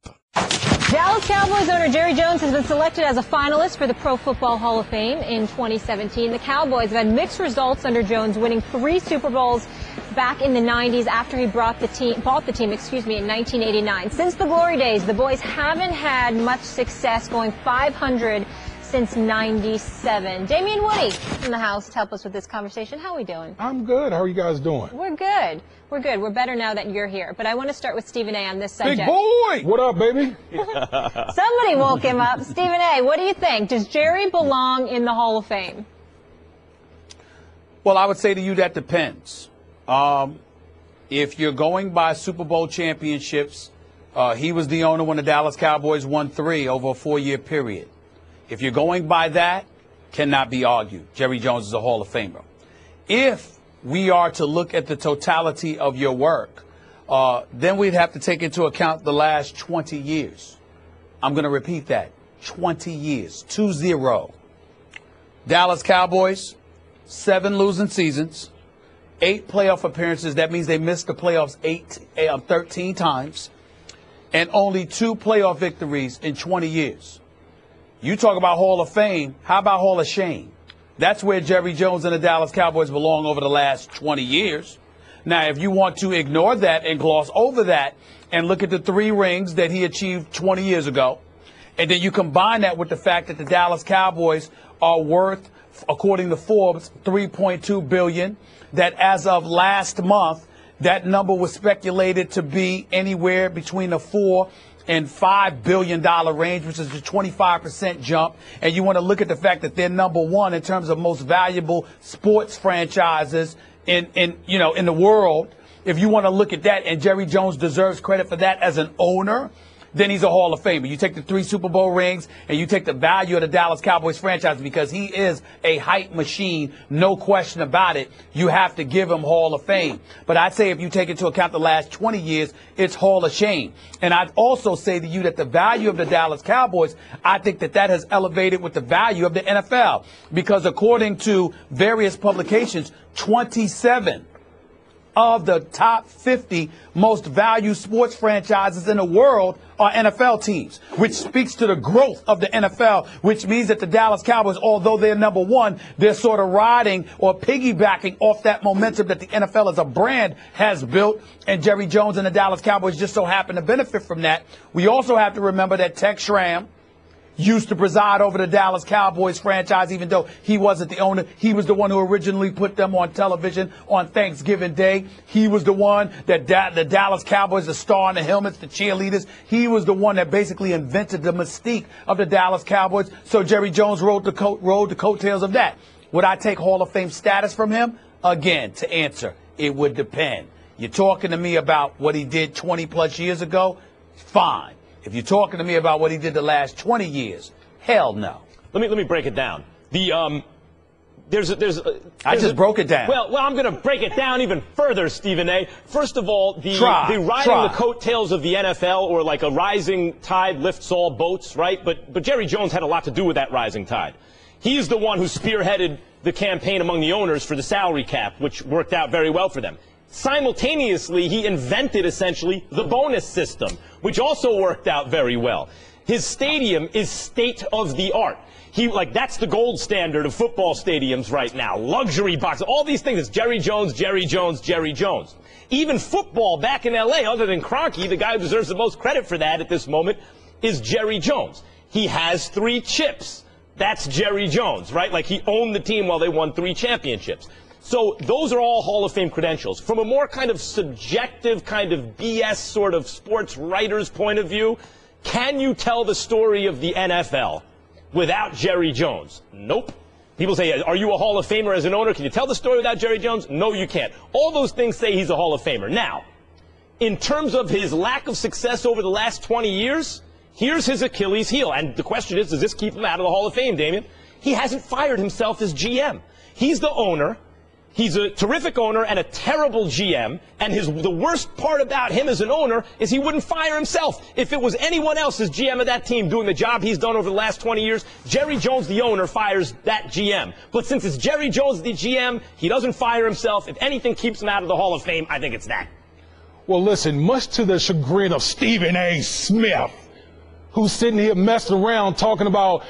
Dallas Cowboys owner Jerry Jones has been selected as a finalist for the Pro Football Hall of Fame in 2017. The Cowboys have had mixed results under Jones, winning 3 Super Bowls back in the 90s after he bought the team in 1989. Since the glory days, the boys haven't had much success, going 500 since 97. Damian Woody in the house to help us with this conversation. How are we doing? I'm good. How are you guys doing? We're good. We're good. We're better now that you're here. But I want to start with Stephen A. on this subject. Big boy! What up, baby? Somebody woke him up. Stephen A., what do you think? Does Jerry belong in the Hall of Fame? Well, I would say to you that depends. If you're going by Super Bowl championships, he was the owner when the Dallas Cowboys won 3 over a 4-year period. If you're going by that, cannot be argued. Jerry Jones is a Hall of Famer. If we are to look at the totality of your work, then we'd have to take into account the last 20 years. I'm going to repeat that. 20 years. 2-0. Dallas Cowboys, 7 losing seasons, 8 playoff appearances. That means they missed the playoffs 13 times, and only 2 playoff victories in 20 years. You talk about Hall of Fame. How about Hall of Shame? That's where Jerry Jones and the Dallas Cowboys belong over the last 20 years. Now, if you want to ignore that and gloss over that and look at the 3 rings that he achieved 20 years ago, and then you combine that with the fact that the Dallas Cowboys are worth, according to Forbes, $3.2 billion, that as of last month, that number was speculated to be anywhere between the $4 and $5 billion range, which is a 25% jump. And you want to look at the fact that they're number 1 in terms of most valuable sports franchises in the world. If you want to look at that, and Jerry Jones deserves credit for that as an owner, then he's a Hall of Famer. You take the 3 Super Bowl rings and you take the value of the Dallas Cowboys franchise, because he is a hype machine, no question about it. You have to give him Hall of Fame. But I'd say if you take into account the last 20 years, it's Hall of Shame. And I'd also say to you that the value of the Dallas Cowboys, I think that has elevated with the value of the NFL. Because according to various publications, 27 of the top 50 most valued sports franchises in the world are NFL teams, which speaks to the growth of the NFL, which means that the Dallas Cowboys, although they're number 1, they're sort of riding or piggybacking off that momentum that the NFL as a brand has built, and Jerry Jones and the Dallas Cowboys just so happen to benefit from that. We also have to remember that Tex Schramm used to preside over the Dallas Cowboys franchise, even though he wasn't the owner. He was the one who originally put them on television on Thanksgiving Day. He was the one that the Dallas Cowboys, the star in the helmets, the cheerleaders, he was the one that basically invented the mystique of the Dallas Cowboys. So Jerry Jones rode the coattails of that. Would I take Hall of Fame status from him? Again, to answer, it would depend. You're talking to me about what he did 20 plus years ago? Fine. If you're talking to me about what he did the last 20 years, hell no. Let me break it down. I just broke it down. Well, I'm going to break it down even further, Stephen A. First of all, the riding the coattails of the NFL, or like a rising tide lifts all boats, right? But Jerry Jones had a lot to do with that rising tide. He's the one who spearheaded the campaign among the owners for the salary cap, which worked out very well for them. Simultaneously, he invented essentially the bonus system, which also worked out very well. His stadium is state of the art. That's the gold standard of football stadiums right now. Luxury boxes, all these things. It's Jerry Jones, Jerry Jones, Jerry Jones. Even football back in L.A., other than Kroenke, the guy who deserves the most credit for that at this moment is Jerry Jones. He has 3 chips. That's Jerry Jones, right? Like, he owned the team while they won 3 championships. So those are all Hall of Fame credentials. From a more kind of subjective, kind of BS sort of sports writer's point of view, can you tell the story of the NFL without Jerry Jones? Nope. People say, are you a Hall of Famer as an owner? Can you tell the story without Jerry Jones? No, you can't. All those things say he's a Hall of Famer. Now, in terms of his lack of success over the last 20 years, here's his Achilles heel. And the question is, does this keep him out of the Hall of Fame, Damien? He hasn't fired himself as GM. He's the owner. He's a terrific owner and a terrible GM, and the worst part about him as an owner is he wouldn't fire himself. If it was anyone else as GM of that team doing the job he's done over the last 20 years, Jerry Jones, the owner, fires that GM. But since it's Jerry Jones, the GM, he doesn't fire himself. If anything keeps him out of the Hall of Fame, I think it's that. Well, listen, much to the chagrin of Stephen A. Smith, who's sitting here messing around talking about,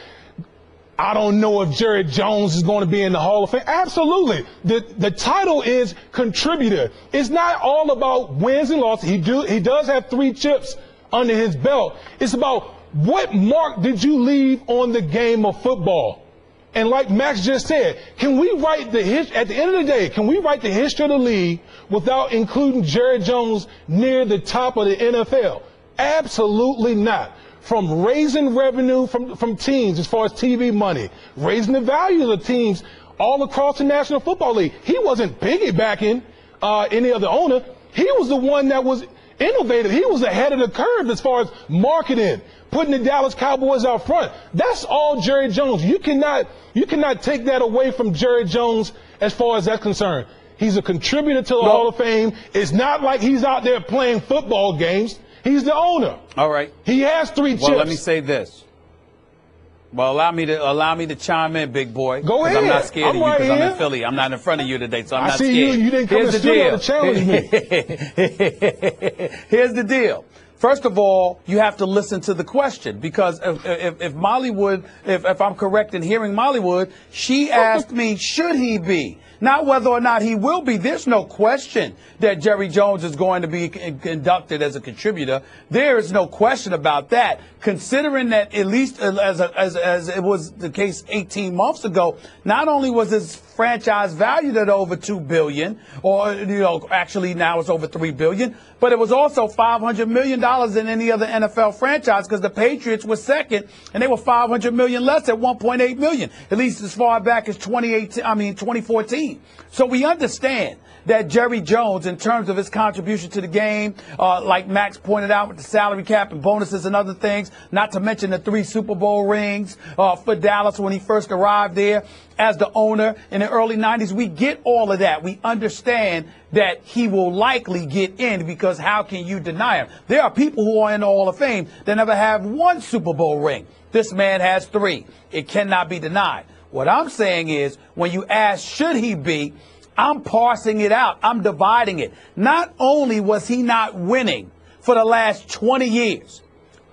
I don't know if Jerry Jones is going to be in the Hall of Fame. Absolutely. The title is contributor. It's not all about wins and losses. He does have 3 chips under his belt. It's about what mark did you leave on the game of football? And like Max just said, can we write at the end of the day, can we write the history of the league without including Jerry Jones near the top of the NFL? Absolutely not. From raising revenue from teams as far as TV money, raising the values of teams all across the National Football League. He wasn't piggybacking any other owner. He was the one that was innovative. He was ahead of the curve as far as marketing, putting the Dallas Cowboys out front. That's all Jerry Jones. You cannot take that away from Jerry Jones as far as that's concerned. He's a contributor to the Hall of Fame. It's not like he's out there playing football games. He's the owner. All right. He has 3 chips. Well, let me say this. Well, allow me to chime in, big boy. Go ahead. I'm not scared of you because I'm in here. Philly. I'm not in front of you today, so I'm I not see scared. you didn't come Here's to the studio to challenge me. Here's the deal. First of all, you have to listen to the question because if Molly Wood, if I'm correct in hearing Molly Wood, she asked me, should he be? Not whether or not he will be. There's no question that Jerry Jones is going to be inducted as a contributor. There is no question about that. Considering that at least as it was the case 18 months ago, not only was his franchise valued at over $2 billion, or actually now it's over $3 billion, but it was also $500 million in any other NFL franchise because the Patriots were second and they were $500 million less at $1.8 million, at least as far back as 2014. So we understand that Jerry Jones, in terms of his contribution to the game, like Max pointed out with the salary cap and bonuses and other things, not to mention the 3 Super Bowl rings for Dallas when he first arrived there as the owner in the early 90s. We get all of that. We understand that he will likely get in because how can you deny him? There are people who are in the Hall of Fame that never have 1 Super Bowl ring. This man has 3. It cannot be denied. What I'm saying is when you ask should he be, I'm parsing it out. I'm dividing it. Not only was he not winning for the last 20 years,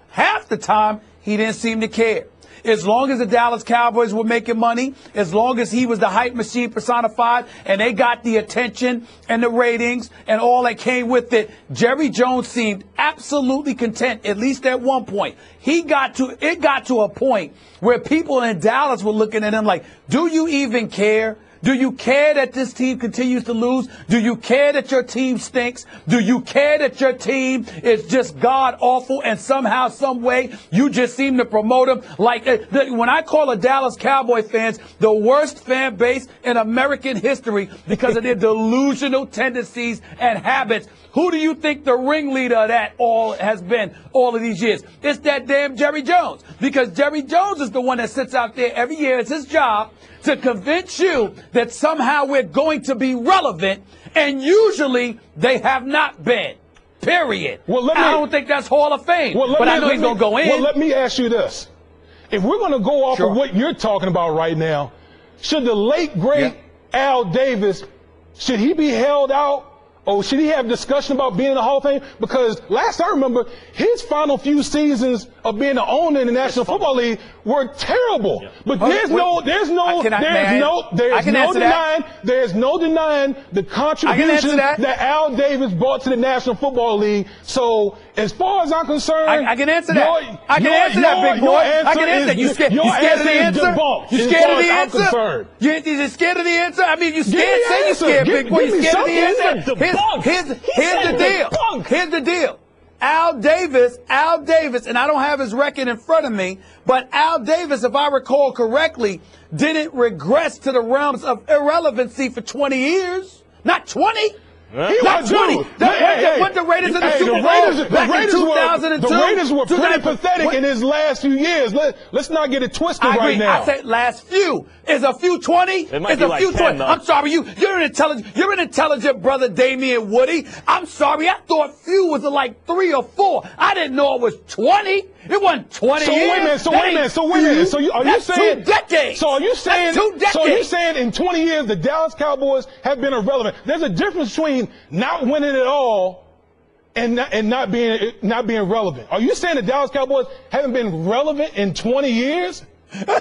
half the time he didn't seem to care. As long as the Dallas Cowboys were making money, as long as he was the hype machine personified and they got the attention and the ratings and all that came with it, Jerry Jones seemed absolutely content, at least at one point. It got to a point where people in Dallas were looking at him like, do you even care? Do you care that this team continues to lose? Do you care that your team stinks? Do you care that your team is just god awful and somehow, some way, you just seem to promote them? Like when I call a Dallas Cowboy fans the worst fan base in American history because of their delusional tendencies and habits, who do you think the ringleader of that all has been all of these years? It's that damn Jerry Jones. Because Jerry Jones is the one that sits out there every year. It's his job to convince you that somehow we're going to be relevant, and usually they have not been. Period. Well, I don't think that's Hall of Fame, but I know he's going to go in. Well, let me ask you this. If we're going to go off of what you're talking about right now, should the late, great Al Davis, should he be held out? Or should he have discussion about being in the Hall of Fame? Because last I remember, his final few seasons of being the owner in the National Football League were terrible. Yeah. But there's no denying the contribution that Al Davis brought to the National Football League. So as far as I'm concerned, I can answer that. I can answer that, big boy. I can answer that. You scared of the answer? You scared of the answer? You scared of the answer? I mean, you scared? Say you scared, big boy. You scared of the answer? Here's the deal. Here's the deal. Al Davis, and I don't have his record in front of me, but Al Davis, if I recall correctly, didn't regress to the realms of irrelevancy for 20 years. Not 20. Not 20. What the Raiders in the Super Bowl back in 2002? The Raiders were pretty pathetic in his last few years. Let's not get it twisted right now. I said last few. Is a few 20? It might be like 10, though. I'm sorry, you're an intelligent brother, Damian Woody. I'm sorry, I thought few was like 3 or 4. I didn't know it was 20. It wasn't 20 years. So wait a minute. So are you saying 2 decades? So are you saying? That's 2 decades. So are you saying in 20 years the Dallas Cowboys have been irrelevant? There's a difference between not winning at all and not being relevant. Are you saying the Dallas Cowboys haven't been relevant in 20 years?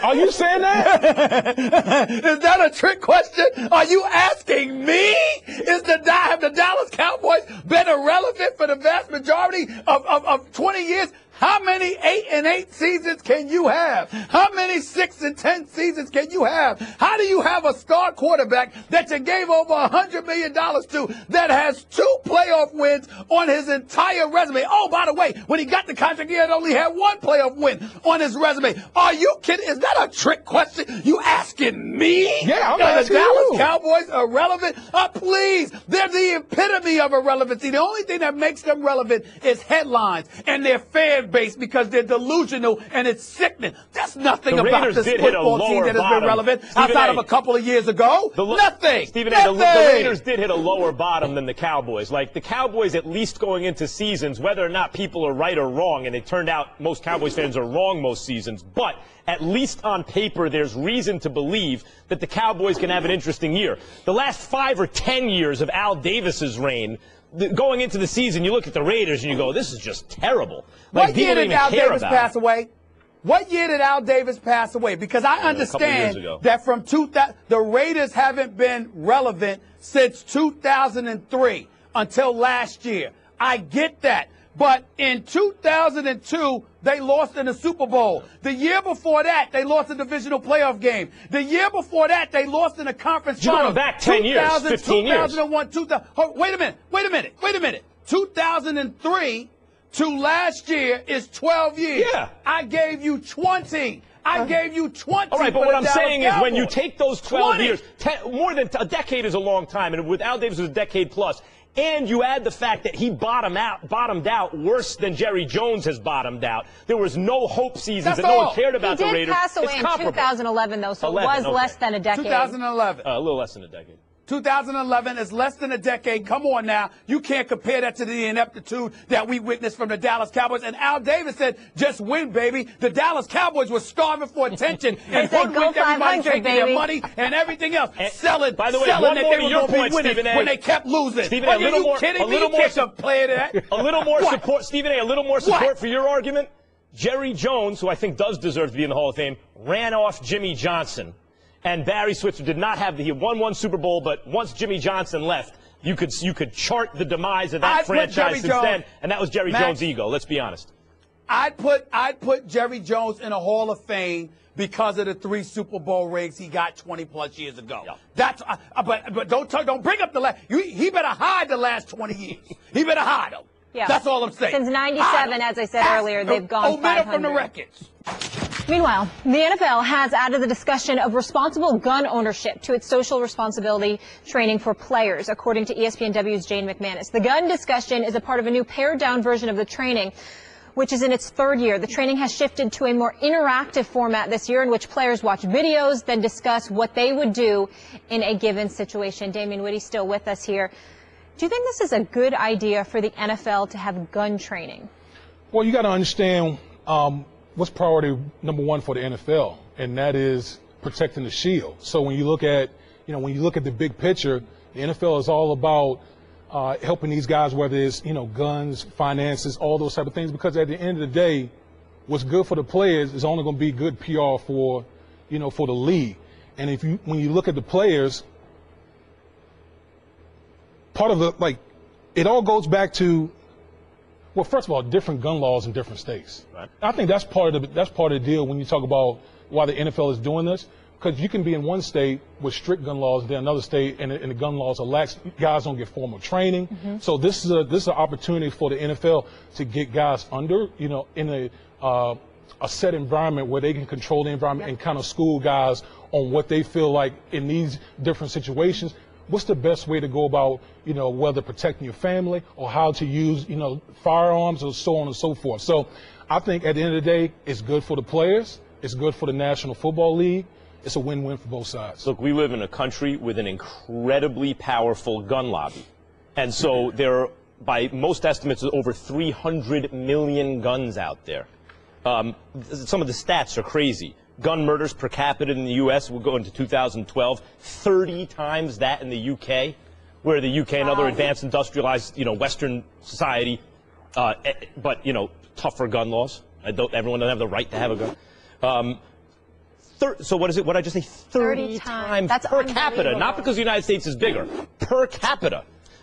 Are you saying that? Is that a trick question? Are you asking me? Have the Dallas Cowboys been irrelevant for the vast majority of 20 years? How many 8-8 seasons can you have? How many 6-10 seasons can you have? How do you have a star quarterback that you gave over $100 million to that has 2 playoff wins on his entire resume? Oh, by the way, when he got the contract, he had only had 1 playoff win on his resume. Are you kidding? Is that a trick question? You asking me? Yeah, I'm Are the asking Dallas you. Cowboys irrelevant? Please, they're the epitome of irrelevancy. The only thing that makes them relevant is headlines and their fan base because they're delusional and it's sickening. There's nothing about this football team that has been relevant outside of a couple of years ago. Nothing. Stephen A., the Raiders did hit a lower bottom than the Cowboys. Like the Cowboys, at least going into seasons, whether or not people are right or wrong, and it turned out most Cowboys fans are wrong most seasons, but at least on paper, there's reason to believe that the Cowboys can have an interesting year. The last 5 or 10 years of Al Davis's reign, going into the season, you look at the Raiders and you go, this is just terrible. Like, what year did Al Davis pass away? What year did Al Davis pass away? Because I understand that from 2000, the Raiders haven't been relevant since 2003 until last year. I get that. But in 2002, they lost in the Super Bowl. The year before that, they lost a divisional playoff game. The year before that, they lost in the conference final. You're going back 10 years, 15 years. 2001, 2000. Oh, wait a minute. 2003 to last year is 12 years. Yeah. I gave you 20. I gave you 20. All right, but what I'm saying is when you take those 12 20. years, more than a decade is a long time, and with Al Davis it was a decade plus, and you add the fact that he bottomed out worse than Jerry Jones has bottomed out. There was no hope seasons that no one cared about the Raiders. He did pass away in 2011, though, so it was less than a decade. 2011. A little less than a decade. 2011 is less than a decade. Come on now. You can't compare that to the ineptitude that we witnessed from the Dallas Cowboys. And Al Davis said, just win, baby. The Dallas Cowboys were starving for attention and hoodwinked everybody taking their money and everything else. Selling that they were going to be winning when they kept losing. Stephen Are you kidding me? You can't compare that. A little more support, Stephen A., a little more support for your argument. Jerry Jones, who I think does deserve to be in the Hall of Fame, ran off Jimmy Johnson. And Barry Switzer did not have he won 1 Super Bowl, but once Jimmy Johnson left, you could chart the demise of that franchise since then, and that was Jerry Jones' ego. Let's be honest. I'd put Jerry Jones in a Hall of Fame because of the 3 Super Bowl rings he got 20+ years ago. Yeah. That's but don't bring up the last. He better hide the last 20 years. He better hide them. Yeah. That's all I'm saying. Since '97, as I said earlier, they've gone 500. From the records. Meanwhile, the NFL has added the discussion of responsible gun ownership to its social responsibility training for players, according to ESPNW's Jane McManus. The gun discussion is a part of a new pared-down version of the training, which is in its 3rd year. The training has shifted to a more interactive format this year in which players watch videos, then discuss what they would do in a given situation. Damian Whitty's still with us here. Do you think this is a good idea for the NFL to have gun training? Well, you got to understand what's priority number 1 for the NFL, and that is protecting the shield. So when you look at, the big picture, the NFL is all about helping these guys, whether it's, guns, finances, all those type of things, because at the end of the day, what's good for the players is only going to be good PR for, for the league. And when you look at the players, part of it all goes back to, well, first of all, different gun laws in different states. Right. I think that's part of the deal when you talk about why the NFL is doing this, because you can be in one state with strict gun laws, and then another state and the gun laws are lax. Guys don't get formal training. Mm-hmm. So this is an opportunity for the NFL to get guys under, in a set environment where they can control the environment and kind of school guys on what they feel like in these different situations. what's the best way to go about, whether protecting your family or how to use, firearms or so on and so forth. So I think at the end of the day, it's good for the players. It's good for the National Football League. It's a win-win for both sides. Look, we live in a country with an incredibly powerful gun lobby. And so there are, by most estimates, over 300 million guns out there. Some of the stats are crazy. Gun murders per capita in the U.S. will go into 2012, 30 times that in the U.K., where the U.K. and other advanced industrialized, Western society, but, tougher gun laws. Everyone doesn't have the right to have a gun. So what is it? What did I just say? 30 times That's per capita. Not because the United States is bigger. Per capita.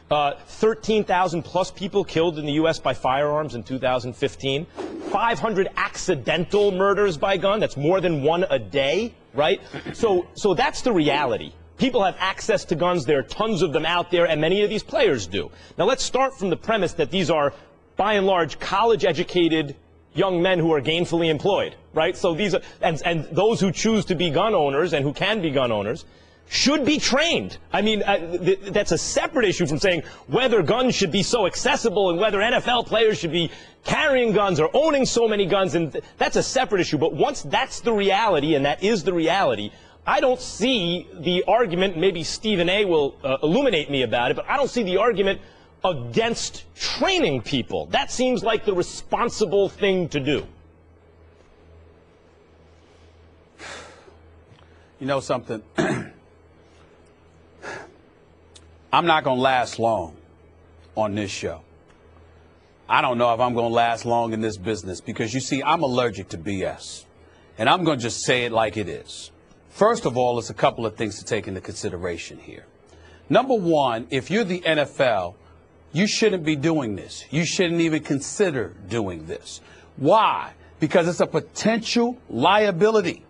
13,000 plus people killed in the U.S. by firearms in 2015. 500 accidental murders by gun. That's more than one a day, right? So that's the reality. People have access to guns. There are tons of them out there, and many of these players do. Now let's start from the premise that these are, by and large, college-educated young men who are gainfully employed, right? So these are, and those who choose to be gun owners and who can be gun owners should be trained. I mean, that's a separate issue from saying whether guns should be so accessible and whether NFL players should be carrying guns or owning so many guns, and that's a separate issue. But once that's the reality, and that is the reality, I don't see the argument, maybe Stephen A. will illuminate me about it, but I don't see the argument against training people. That seems like the responsible thing to do. You know something? I'm not going to last long on this show. I don't know if I'm going to last long in this business because, you see, I'm allergic to BS. And I'm going to just say it like it is. First of all, there's a couple of things to take into consideration here. Number one, if you're the NFL, you shouldn't be doing this. You shouldn't even consider doing this. Why? Because it's a potential liability.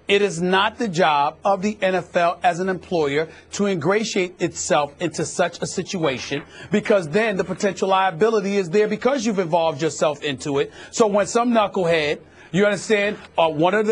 It is not the job of the NFL as an employer to ingratiate itself into such a situation, because then the potential liability is there because you've involved yourself into it. So when some knucklehead, you understand, one of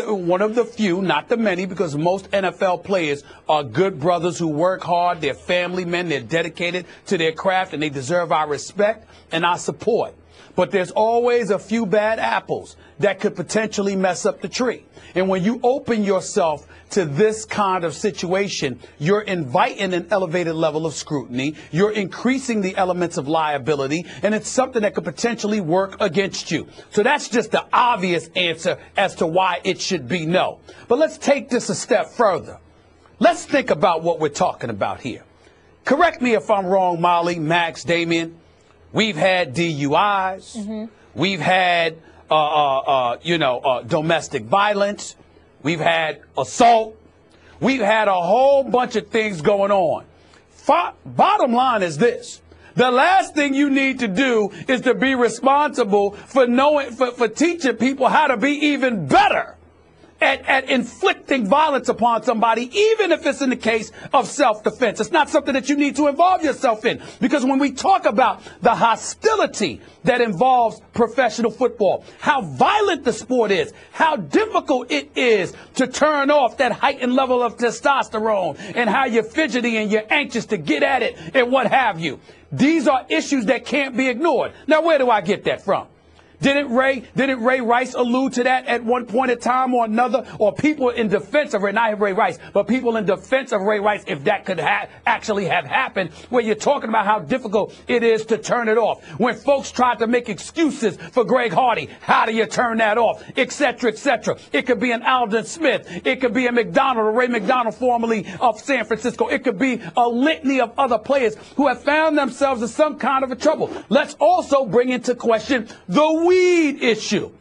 the few, not the many, because most NFL players are good brothers who work hard, they're family men, they're dedicated to their craft, and they deserve our respect and our support. But there's always a few bad apples that could potentially mess up the tree. And when you open yourself to this kind of situation, you're inviting an elevated level of scrutiny. You're increasing the elements of liability, and it's something that could potentially work against you. So that's just the obvious answer as to why it should be no. But let's take this a step further. Let's think about what we're talking about here. Correct me if I'm wrong, Molly, Max, Damien. We've had DUIs. Mm-hmm. We've had, domestic violence. We've had assault. We've had a whole bunch of things going on. Bottom line is this. The last thing you need to do is to be responsible for for teaching people how to be even better at inflicting violence upon somebody, even if it's in the case of self-defense. It's not something that you need to involve yourself in, because when we talk about the hostility that involves professional football, how violent the sport is, how difficult it is to turn off that heightened level of testosterone, and how you're fidgety and you're anxious to get at it and what have you. These are issues that can't be ignored. Now, where do I get that from? Didn't Ray Rice allude to that at one point in time or another? Or people in defense of Ray, not Ray Rice, but people in defense of Ray Rice, if that could actually have happened, where you're talking about how difficult it is to turn it off. When folks tried to make excuses for Greg Hardy, how do you turn that off? Et cetera, et cetera. It could be an Alden Smith. It could be a McDonald, or Ray McDonald, formerly of San Francisco. It could be a litany of other players who have found themselves in some kind of a trouble. Let's also bring into question the weed issue.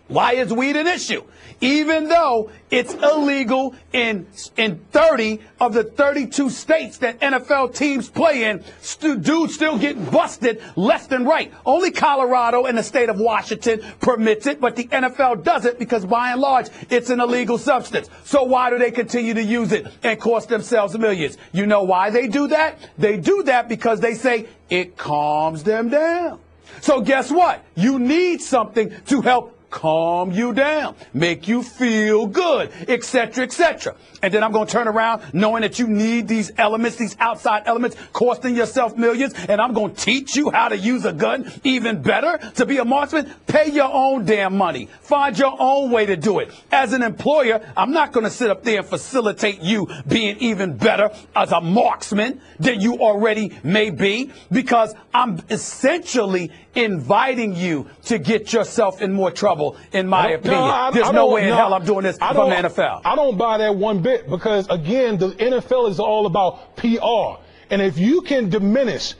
Why is weed an issue? Even though it's illegal in 30 of the 32 states that NFL teams play in, dudes still get busted left and right. Only Colorado and the state of Washington permits it, but the NFL doesn't, because by and large, it's an illegal substance. So why do they continue to use it and cost themselves millions? You know why they do that? They do that because they say it calms them down. So guess what? You need something to help calm you down, make you feel good, etc., etc. And then I'm going to turn around knowing that you need these elements, these outside elements, costing yourself millions, and I'm going to teach you how to use a gun even better to be a marksman. Pay your own damn money. Find your own way to do it. As an employer, I'm not going to sit up there and facilitate you being even better as a marksman than you already may be, because I'm essentially inviting you to get yourself in more trouble, in my opinion. There's no way in hell I'm doing this from the NFL. I don't buy that one bit, because, again, the NFL is all about PR. And if you can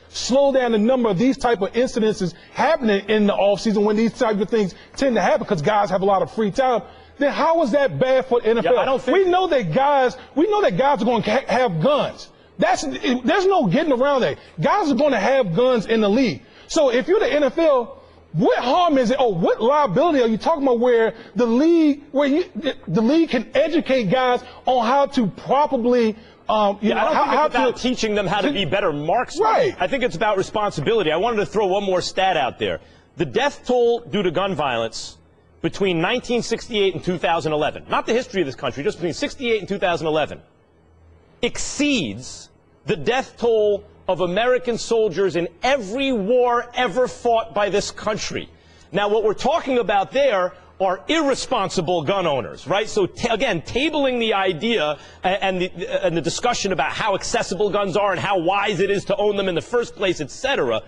slow down the number of these type of incidences happening in the offseason when these type of things tend to happen because guys have a lot of free time, then how is that bad for the NFL? Yeah, I don't think we know that guys are going to have guns. There's no getting around that. Guys are going to have guns in the league. So if you're the NFL, what harm is it, or what liability are you talking about where the league can educate guys on how to properly I don't think it's about teaching them how to be better marksmen. Right. I think it's about responsibility. I wanted to throw one more stat out there. The death toll due to gun violence between 1968 and 2011, not the history of this country, just between 68 and 2011, exceeds the death toll of American soldiers in every war ever fought by this country. Now, what we're talking about there are irresponsible gun owners, right? So, again, tabling the idea and the discussion about how accessible guns are and how wise it is to own them in the first place, etc.,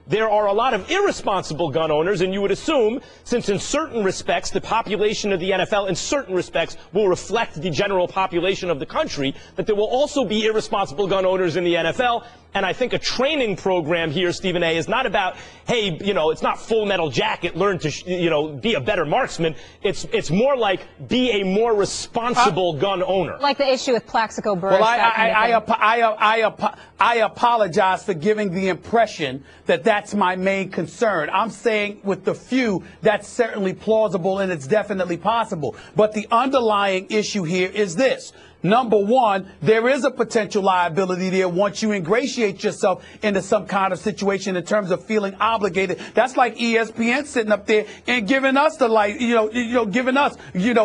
there are a lot of irresponsible gun owners, and you would assume, since in certain respects the population of the NFL in certain respects will reflect the general population of the country, that there will also be irresponsible gun owners in the NFL. And I think a training program here, Stephen A., is not about, hey, it's not Full Metal Jacket, learn to, be a better marksman. It's more like be a more responsible gun owner. Like the issue with Plaxico Burress. Well, I apologize for giving the impression that that's my main concern. I'm saying with the few, that's certainly plausible and it's definitely possible. But the underlying issue here is this. Number one, there is a potential liability there once you ingratiate yourself into some kind of situation in terms of feeling obligated. That's like ESPN sitting up there and giving us giving us,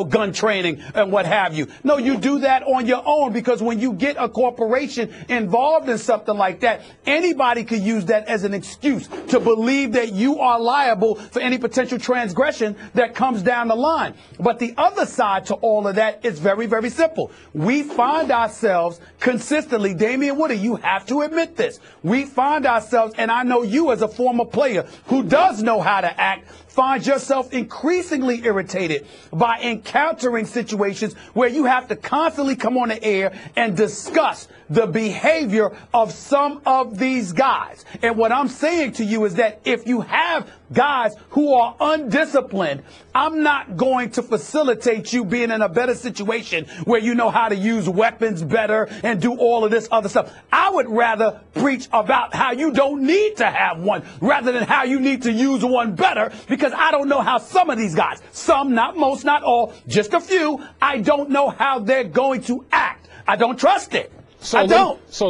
gun training and what have you. No, you do that on your own, because when you get a corporation involved in something like that, anybody could use that as an excuse to believe that you are liable for any potential transgression that comes down the line. But the other side to all of that is very, very simple. We find ourselves consistently, Damian Woody, you have to admit this. We find ourselves, and I know you as a former player who does know how to act, find yourself increasingly irritated by encountering situations where you have to constantly come on the air and discuss the behavior of some of these guys. And what I'm saying to you is that if you have guys who are undisciplined, I'm not going to facilitate you being in a better situation where you know how to use weapons better and do all of this other stuff. I would rather preach about how you don't need to have one rather than how you need to use one better, because I don't know how some of these guys, some, not most, not all, just a few, I don't know how they're going to act. I don't trust it. So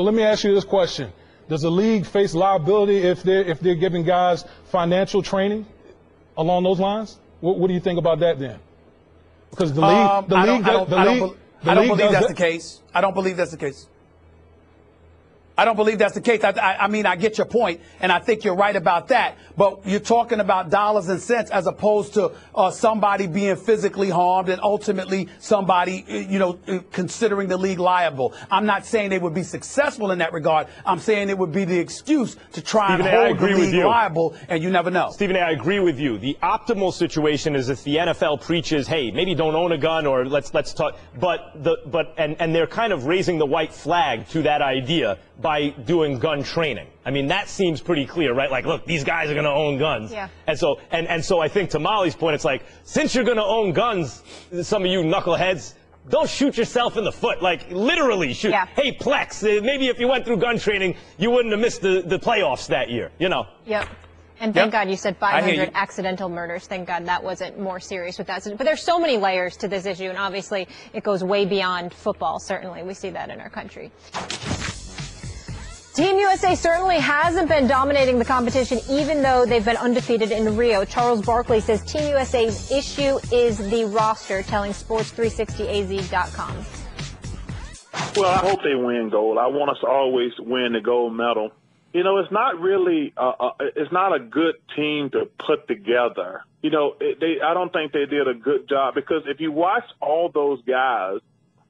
let me ask you this question. Does the league face liability if they're giving guys financial training along those lines? What do you think about that then? Because the league, I don't believe that's the case. I don't believe that's the case. I don't believe that's the case. I mean, I get your point, and I think you're right about that. But you're talking about dollars and cents as opposed to somebody being physically harmed and ultimately somebody, considering the league liable. I'm not saying they would be successful in that regard. I'm saying it would be the excuse to try and hold the league liable, and you never know. Stephen A., I agree with you. The optimal situation is if the NFL preaches, hey, maybe don't own a gun, or let's talk. But they're kind of raising the white flag to that idea by doing gun training. I mean, that seems pretty clear, right? Like, look, these guys are going to own guns. Yeah. And so I think to Molly's point, it's like, since you're going to own guns, some of you knuckleheads, don't shoot yourself in the foot. Like, literally shoot. Yeah. Hey, Plex, maybe if you went through gun training, you wouldn't have missed the playoffs that year, Yep. And thank God you said 500 accidental murders. Thank God that wasn't more serious with that. But there's so many layers to this issue, and obviously it goes way beyond football, certainly. We see that in our country. Team USA certainly hasn't been dominating the competition, even though they've been undefeated in Rio. Charles Barkley says Team USA's issue is the roster, telling Sports360AZ.com. Well, I hope they win gold. I want us to always win the gold medal. You know, it's not really, it's not a good team to put together. You know, I don't think they did a good job, because if you watch all those guys,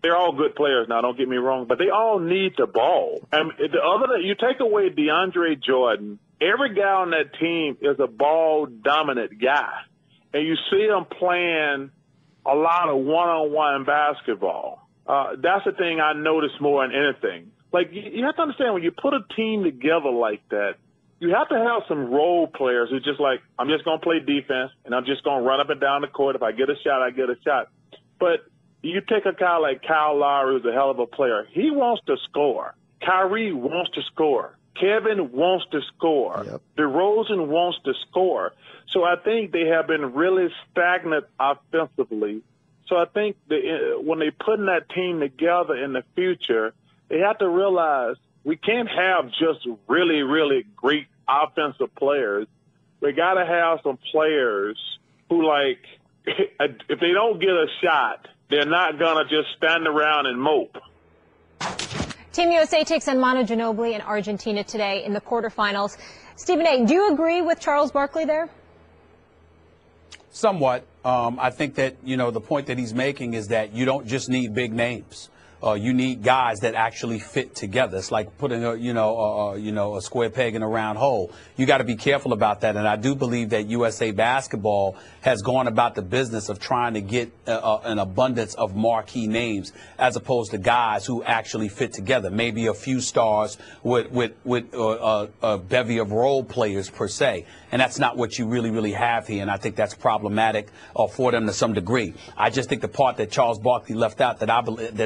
they're all good players now, don't get me wrong, but they all need the ball. And you take away DeAndre Jordan, every guy on that team is a ball-dominant guy. And you see them playing a lot of one-on-one basketball. That's the thing I notice more than anything. Like, you have to understand, when you put a team together like that, you have to have some role players who just like, I'm just going to play defense, and I'm just going to run up and down the court. If I get a shot, I get a shot. But you take a guy like Kyle Lowry, who's a hell of a player. He wants to score. Kyrie wants to score. Kevin wants to score. Yep. DeRozan wants to score. So I think they have been really stagnant offensively. So I think when they putting that team together in the future, they have to realize we can't have just really, really great offensive players. We got to have some players who, like, if they don't get a shot, they're not going to just stand around and mope. Team USA takes on Manu Ginobili in Argentina today in the quarterfinals. Stephen A., do you agree with Charles Barkley there? Somewhat. I think that, you know, the point that he's making is that you don't just need big names. You need guys that actually fit together. It's like putting a square peg in a round hole. You got to be careful about that. And I do believe that USA Basketball has gone about the business of trying to get an abundance of marquee names, as opposed to guys who actually fit together. Maybe a few stars with a bevy of role players per se. And that's not what you really have here. And I think that's problematic for them to some degree. I just think the part that Charles Barkley left out that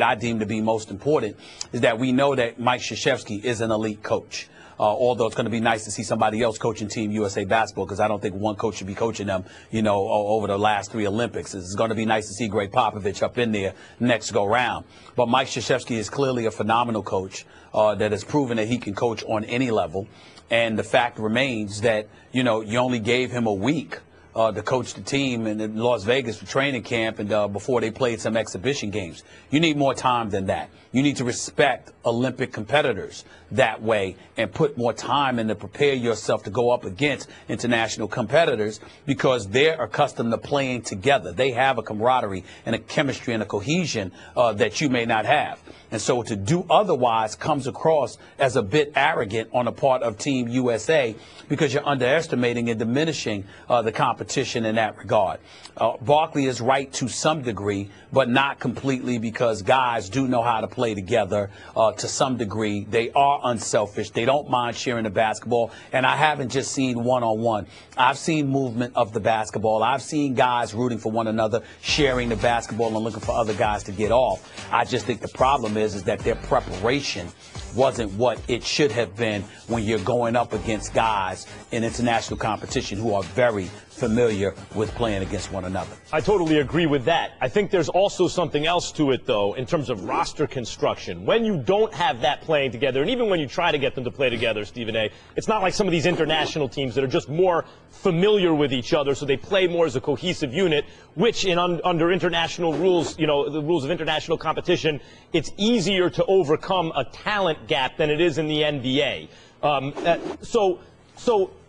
I deem to be most important is that we know that Mike Krzyzewski is an elite coach. Although it's going to be nice to see somebody else coaching Team USA Basketball, because I don't think one coach should be coaching them, you know, over the last 3 Olympics. It's going to be nice to see Greg Popovich up in there next go round. But Mike Krzyzewski is clearly a phenomenal coach that has proven that he can coach on any level. And the fact remains that, you know, you only gave him a week to coach the team in Las Vegas for training camp and before they played some exhibition games. You need more time than that. You need to respect Olympic competitors that way and put more time in to prepare yourself to go up against international competitors, because they're accustomed to playing together. They have a camaraderie and a chemistry and a cohesion that you may not have. And so to do otherwise comes across as a bit arrogant on the part of Team USA, because you're underestimating and diminishing the competition in that regard. Barkley is right to some degree, but not completely, because guys do know how to play together to some degree. They are unselfish. They don't mind sharing the basketball. And I haven't just seen one-on-one. I've seen movement of the basketball. I've seen guys rooting for one another, sharing the basketball and looking for other guys to get off. I just think the problem is that their preparation wasn't what it should have been when you're going up against guys in international competition who are very familiar with playing against one another. I totally agree with that. I think there's also something else to it, though, in terms of roster construction. When you don't have that playing together, and even when you try to get them to play together, Stephen A., it's not like some of these international teams that are just more familiar with each other, so they play more as a cohesive unit, which under international rules, you know, the rules of international competition, it's easier to overcome a talent gap than it is in the NBA. So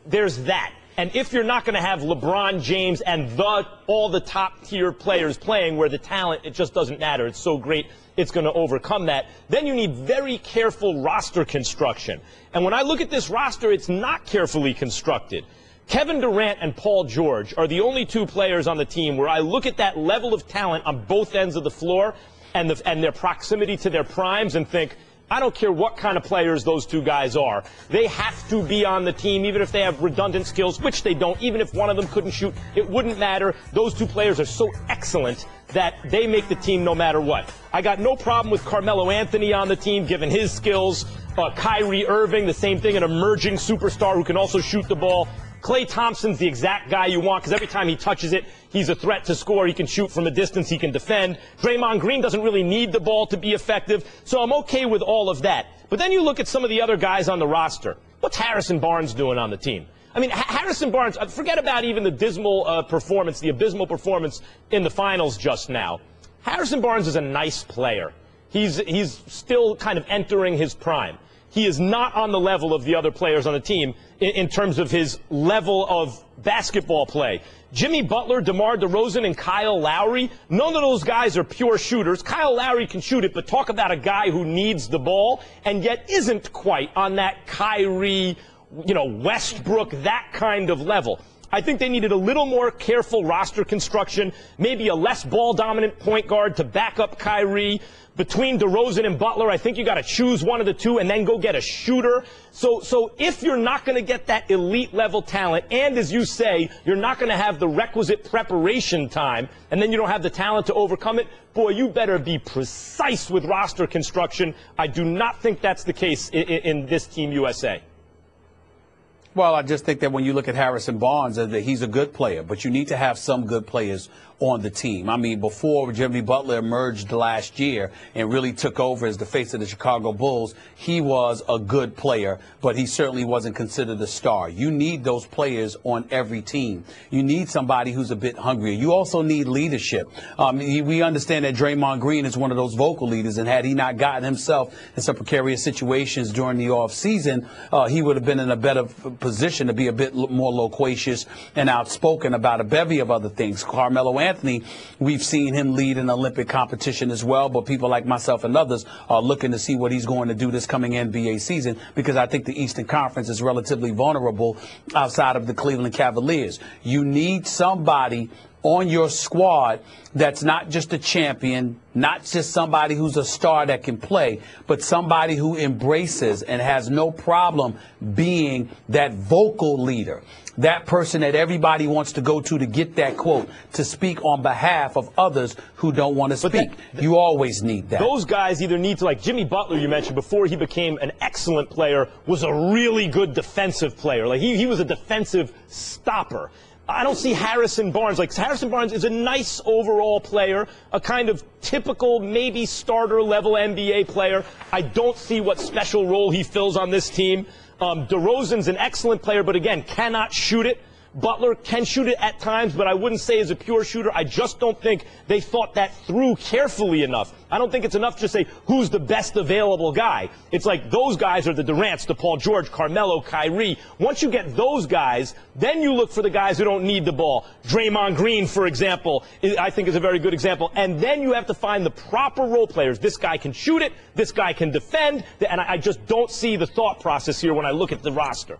there's that. And if you're not going to have LeBron James and all the top-tier players playing where the talent, it just doesn't matter. It's so great, it's going to overcome that. Then you need very careful roster construction. And when I look at this roster, it's not carefully constructed. Kevin Durant and Paul George are the only 2 players on the team where I look at that level of talent on both ends of the floor and their proximity to their primes and think, I don't care what kind of players those 2 guys are. They have to be on the team, even if they have redundant skills, which they don't. Even if one of them couldn't shoot, it wouldn't matter. Those 2 players are so excellent that they make the team no matter what. I got no problem with Carmelo Anthony on the team, given his skills. Kyrie Irving, the same thing, an emerging superstar who can also shoot the ball. Klay Thompson's the exact guy you want, because every time he touches it, he's a threat to score. He can shoot from a distance. He can defend. Draymond Green doesn't really need the ball to be effective. So I'm okay with all of that. But then you look at some of the other guys on the roster. What's Harrison Barnes doing on the team? I mean, Harrison Barnes, forget about even the dismal performance, the abysmal performance in the finals just now. Harrison Barnes is a nice player. He's still kind of entering his prime. He is not on the level of the other players on the team in terms of his level of basketball play. Jimmy Butler, DeMar DeRozan, and Kyle Lowry, none of those guys are pure shooters. Kyle Lowry can shoot it, but talk about a guy who needs the ball and yet isn't quite on that Kyrie, Westbrook, that kind of level. I think they needed a little more careful roster construction, maybe a less ball-dominant point guard to back up Kyrie. Between DeRozan and Butler, I think you got to choose one of the two and then go get a shooter. So if you're not going to get that elite level talent, and as you say, you're not going to have the requisite preparation time, and then you don't have the talent to overcome it, boy, you better be precise with roster construction. I do not think that's the case in this Team USA. Well, I just think that when you look at Harrison Barnes, that he's a good player, but you need to have some good players on the team. I mean, before Jimmy Butler emerged last year and really took over as the face of the Chicago Bulls, he was a good player, but he certainly wasn't considered a star. You need those players on every team. You need somebody who's a bit hungrier. You also need leadership. We understand that Draymond Green is one of those vocal leaders, and had he not gotten himself in some precarious situations during the offseason, he would have been in a better position to be a bit more loquacious and outspoken about a bevy of other things. Carmelo Anthony, we've seen him lead an Olympic competition as well, but people like myself and others are looking to see what he's going to do this coming NBA season, because I think the Eastern Conference is relatively vulnerable outside of the Cleveland Cavaliers. You need somebody on your squad that's not just a champion, not just somebody who's a star that can play, but somebody who embraces and has no problem being that vocal leader, that person that everybody wants to go to get that quote, to speak on behalf of others who don't want to speak. You always need that. Those guys either need to, like Jimmy Butler, you mentioned, before he became an excellent player, was a really good defensive player. Like he was a defensive stopper. I don't see Harrison Barnes. Like, Harrison Barnes is a nice overall player, a kind of typical, maybe starter-level NBA player. I don't see what special role he fills on this team. DeRozan's an excellent player, but again, cannot shoot it. Butler can shoot it at times, but I wouldn't say is a pure shooter. I just don't think they thought that through carefully enough. I don't think it's enough to say who's the best available guy. It's like those guys are the Durants, the Paul George, Carmelo, Kyrie. Once you get those guys, then you look for the guys who don't need the ball. Draymond Green, for example, I think is a very good example. And then you have to find the proper role players. This guy can shoot it. This guy can defend. And I just don't see the thought process here when I look at the roster.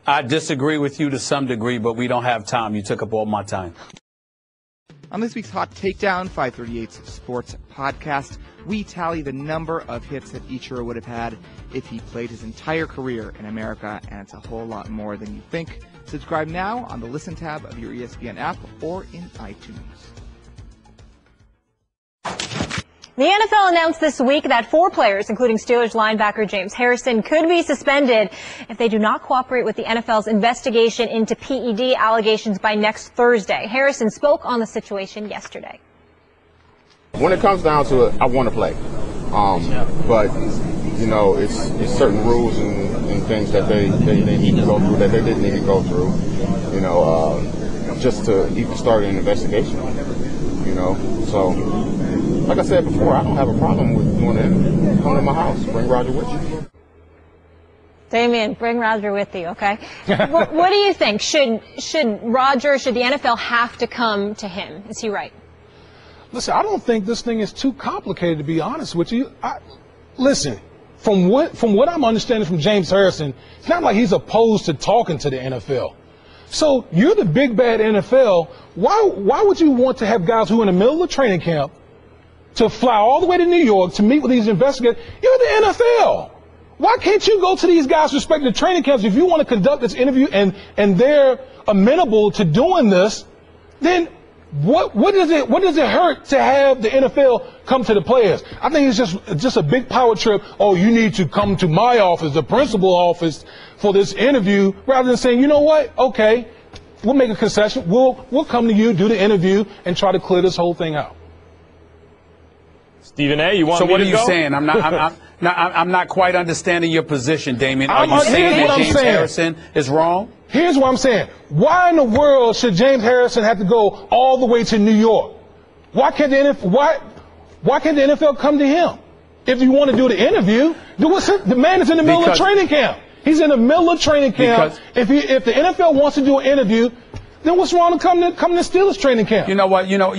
I disagree with you to some degree, but we don't have time. You took up all my time. On this week's Hot Takedown, 538's sports podcast, we tally the number of hits that Ichiro would have had if he played his entire career in America, and it's a whole lot more than you think. Subscribe now on the Listen tab of your ESPN app or in iTunes. The NFL announced this week that 4 players, including Steelers linebacker James Harrison, could be suspended if they do not cooperate with the NFL's investigation into PED allegations by next Thursday. Harrison spoke on the situation yesterday. When it comes down to it, I want to play. But, it's certain rules and things that they need to go through that they didn't need to go through, just to even start an investigation, So, like I said before, I don't have a problem with doing it. Come to my house, bring Roger with you. Damian, bring Roger with you, okay? What do you think? Should the NFL have to come to him? Is he right? Listen, I don't think this thing is too complicated, to be honest with you. Listen, from what I'm understanding from James Harrison, it's not like he's opposed to talking to the NFL. So you're the big bad NFL. Why would you want to have guys who are in the middle of training camp to fly all the way to New York to meet with these investigators? You're the NFL. Why can't you go to these guys' respective training camps if you want to conduct this interview and they're amenable to doing this? Then what does it hurt to have the NFL come to the players? I think it's just a big power trip. Oh, you need to come to my office, the principal office, for this interview, rather than saying, you know what? Okay, we'll make a concession. We'll come to you, do the interview, and try to clear this whole thing out. Stephen A., you want so me what to are you go? saying? I'm not quite understanding your position, Damien. Are you saying that James Harrison is wrong? Here's what I'm saying. Why in the world should James Harrison have to go all the way to New York? Why can't the NFL come to him? If you want to do the interview, the man is in the middle of training camp. He's in the middle of training camp. If the NFL wants to do an interview, then what's wrong to come to Steelers training camp? You know what? You know what?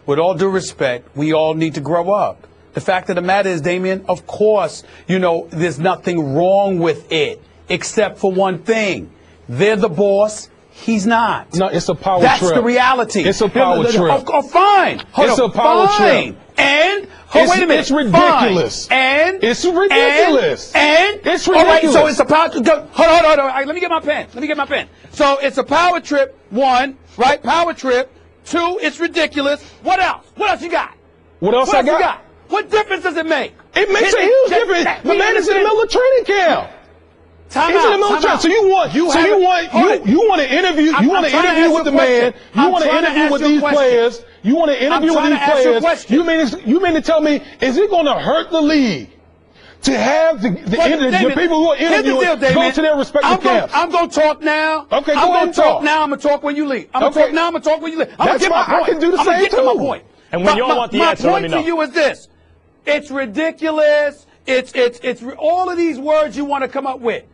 With all due respect, we all need to grow up. The fact of the matter is, Damien, of course, there's nothing wrong with it, except for one thing. They're the boss. He's not. No, it's a power trip. That's the reality. It's a power trip. Oh, fine. It's a power trip. And wait a minute. It's ridiculous. Fine. And it's ridiculous. And it's ridiculous. All right, so it's a power. Hold on. All right, let me get my pen. So it's a power trip. 1, right? Power trip. 2, it's ridiculous. What else? What else you got? What else I got? What difference does it make? It makes a huge difference. The man is in the middle of training camp. He's in the middle of training. So you want to interview? You want to interview with the man? You want to interview with these players? You want to interview with these players? You mean to tell me is it going to hurt the league to have the people who are interviewing go to their respective camps? I'm going to talk now. Okay, go ahead and talk now. I'm going to talk when you leave. I'm going to talk now. I'm going to talk when you leave. I'm going to get my point. I can do the same too. My point. And when you all want the answer, let me know. My point to you is this: it's ridiculous. It's all of these words you want to come up with.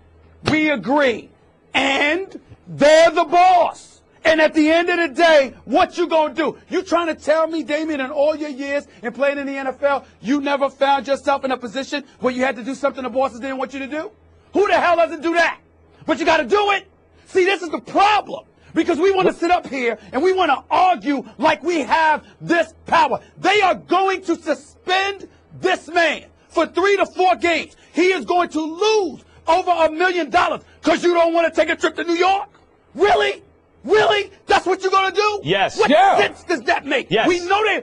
We agree, and they're the boss. And at the end of the day, what you gonna do? You trying to tell me, Damien, in all your years in playing in the NFL, you never found yourself in a position where you had to do something the bosses didn't want you to do? Who the hell doesn't do that? But you got to do it. See, this is the problem. Because we want to sit up here and we want to argue like we have this power. They are going to suspend this man for 3 to 4 games. He is going to lose over $1 million because you don't want to take a trip to New York? Really? Really? That's what you're going to do? Yes. What sense does that make? Yes. We know they're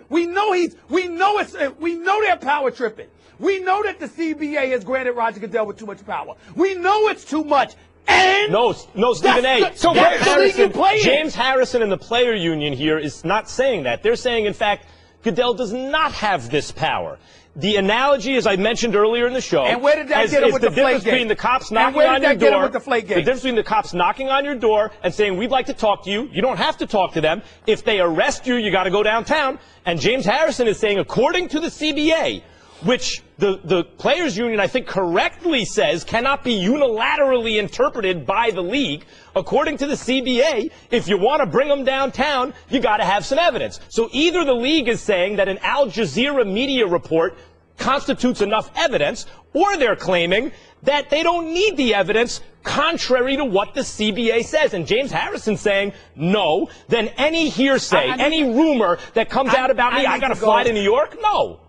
power tripping. We know that the CBA has granted Roger Goodell with too much power. We know it's too much. And no, Stephen A. So James Harrison and the player union here is not saying that. They're saying, in fact, Goodell does not have this power. The analogy, as I mentioned earlier in the show, and where did that get with the difference between the cops knocking on your door, the difference between the cops knocking on your door and saying, we'd like to talk to you. You don't have to talk to them. If they arrest you, you got to go downtown. And James Harrison is saying, according to the CBA, which the players union, I think, correctly says cannot be unilaterally interpreted by the league. According to the CBA, if you want to bring them downtown, you got to have some evidence. So either the league is saying that an Al Jazeera media report constitutes enough evidence, or they're claiming that they don't need the evidence contrary to what the CBA says. And James Harrison saying, no, then any hearsay, any rumor that comes out about me, I got to fly to New York? No.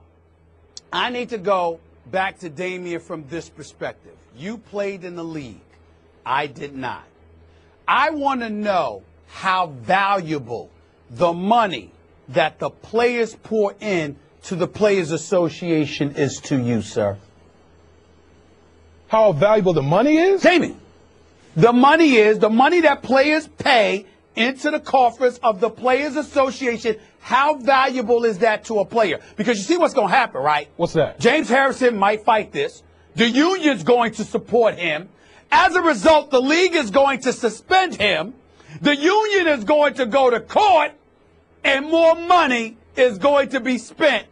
I need to go back to Damien from this perspective. You played in the league. I did not. I want to know how valuable the money that the players pour in to the Players Association is to you, sir. How valuable the money is? Damien, the money that players pay into the coffers of the Players Association. How valuable is that to a player? Because you see what's going to happen, right? What's that? James Harrison might fight this. The union's going to support him. As a result, the league is going to suspend him. The union is going to go to court, and more money is going to be spent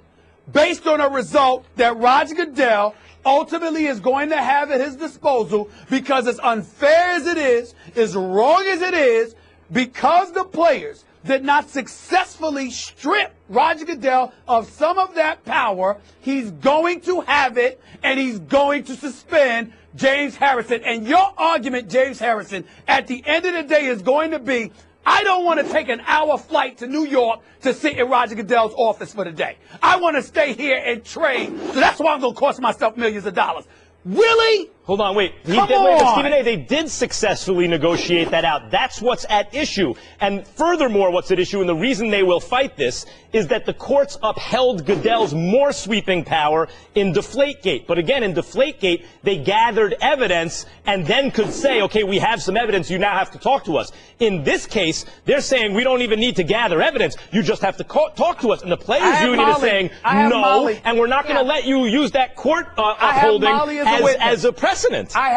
based on a result that Roger Goodell ultimately is going to have at his disposal, because as unfair as it is, as wrong as it is, because the players did not successfully strip Roger Goodell of some of that power, he's going to have it, and he's going to suspend James Harrison. And your argument, James Harrison, at the end of the day is going to be, I don't want to take an hour flight to New York to sit in Roger Goodell's office for the day. I want to stay here and train, so that's why I'm going to cost myself millions of dollars. Really? Hold on, wait. Stephen A., they did successfully negotiate that out. That's what's at issue. And furthermore, what's at issue, and the reason they will fight this, is that the courts upheld Goodell's more sweeping power in Deflategate. But again, in Deflategate, they gathered evidence and then could say, okay, we have some evidence, you now have to talk to us. In this case, they're saying we don't even need to gather evidence, you just have to talk to us. And the players union is saying, no, and we're not going to let you use that court upholding as a precedent. I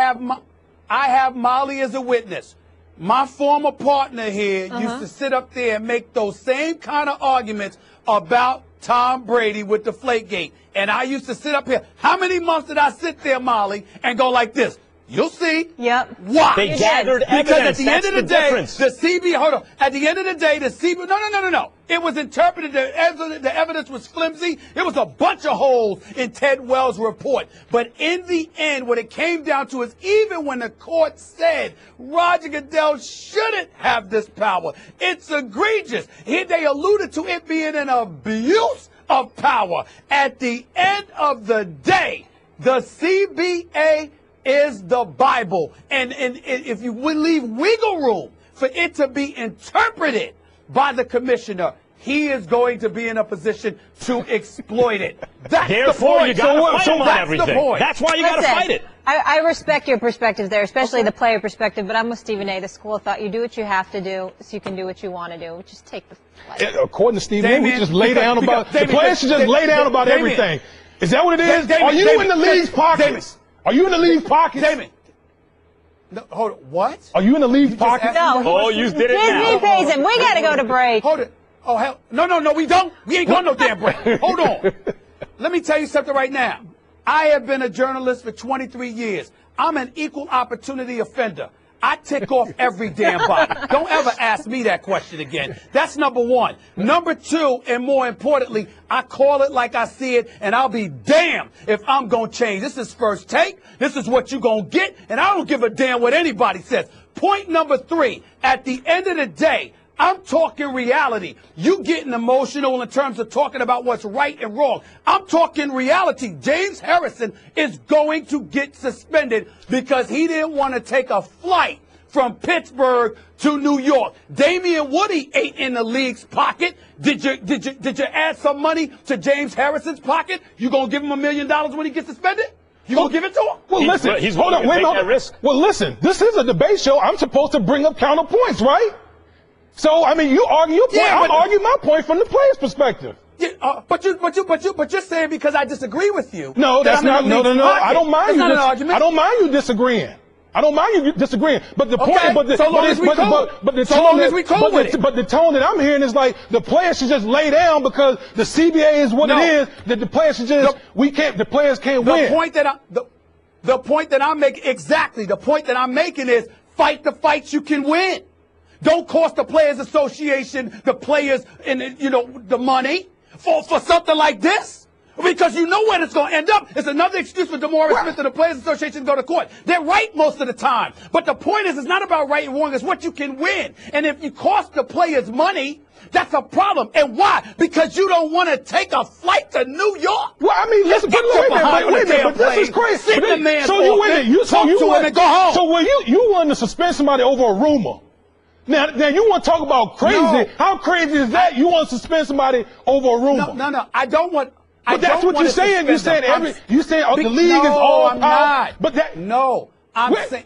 have Molly as a witness. My former partner here used to sit up there and make those same kind of arguments about Tom Brady with Deflategate. And I used to sit up here. How many months did I sit there, Molly, and go like this? You'll see. Yep. Why? They gathered evidence. Because at the end of the day, the CB, hold on. At the end of the day, the CB, no. It was interpreted, the evidence was flimsy. It was a bunch of holes in Ted Wells' report. But in the end, what it came down to is even when the court said Roger Goodell shouldn't have this power, it's egregious. Here they alluded to it being an abuse of power. At the end of the day, the CBA is the Bible. And if you would leave wiggle room for it to be interpreted by the commissioner, he is going to be in a position to exploit it. That's Therefore, the point. you got to fight on everything. That's why you got to fight it. I respect your perspective there, especially the player perspective, but I'm with Stephen A. The school thought you do what you have to do so you can do what you want to do. Just take the fight. According to Stephen A., we just lay down about the players should just lay down about everything. Is that what it is? Are you in the league's pockets? Are you in the league's pockets? Damon. No, hold on. What? Are you in the league's pockets? No. Oh, you did it now. Disney pays him. We got to go to break. Hold it. Oh, hell. No, we don't. We ain't going no damn break. Hold on. Let me tell you something right now. I have been a journalist for 23 years. I'm an equal opportunity offender. I tick off every damn body. Don't ever ask me that question again. That's number one. Number two, and more importantly, I call it like I see it, and I'll be damned if I'm going to change. This is First Take. This is what you're going to get, and I don't give a damn what anybody says. Point number three, at the end of the day, I'm talking reality. You getting emotional in terms of talking about what's right and wrong. I'm talking reality. James Harrison is going to get suspended because he didn't want to take a flight from Pittsburgh to New York. Damian Woody ate in the league's pocket. Did you add some money to James Harrison's pocket? You gonna give him $1 million when he gets suspended? You gonna give it to him? Well, listen. Hold on. Wait a minute. Well, listen. This is a debate show. I'm supposed to bring up counterpoints, right? So, I mean, you argue your point. I argue my point from the player's perspective. Yeah, but you're saying because I disagree with you. No, that's not. No. I don't mind you. That's not an argument. I don't mind you disagreeing. I don't mind you disagreeing. But the point, but the tone that I'm hearing is like the players should just lay down because the CBA is what it is. That the players should just the players can't win. The point that I'm making is fight the fights you can win. Don't cost the Players Association, the players, and the money for something like this, because you know where it's going to end up. It's another excuse for DeMaurice Smith and the Players Association to go to court. They're right most of the time, but the point is, it's not about right and wrong. It's what you can win. And if you cost the players money, that's a problem. And why? Because you don't want to take a flight to New York. Well, I mean, listen, wait a minute, but this is crazy. Sit the man so you win it. You talk to him and go home. So when you want to suspend somebody over a rumor. Now you want to talk about crazy? No. How crazy is that? You want to suspend somebody over a rumor? No. I don't want. But that's what you're saying. You're saying the league is all I'm not. But that I'm saying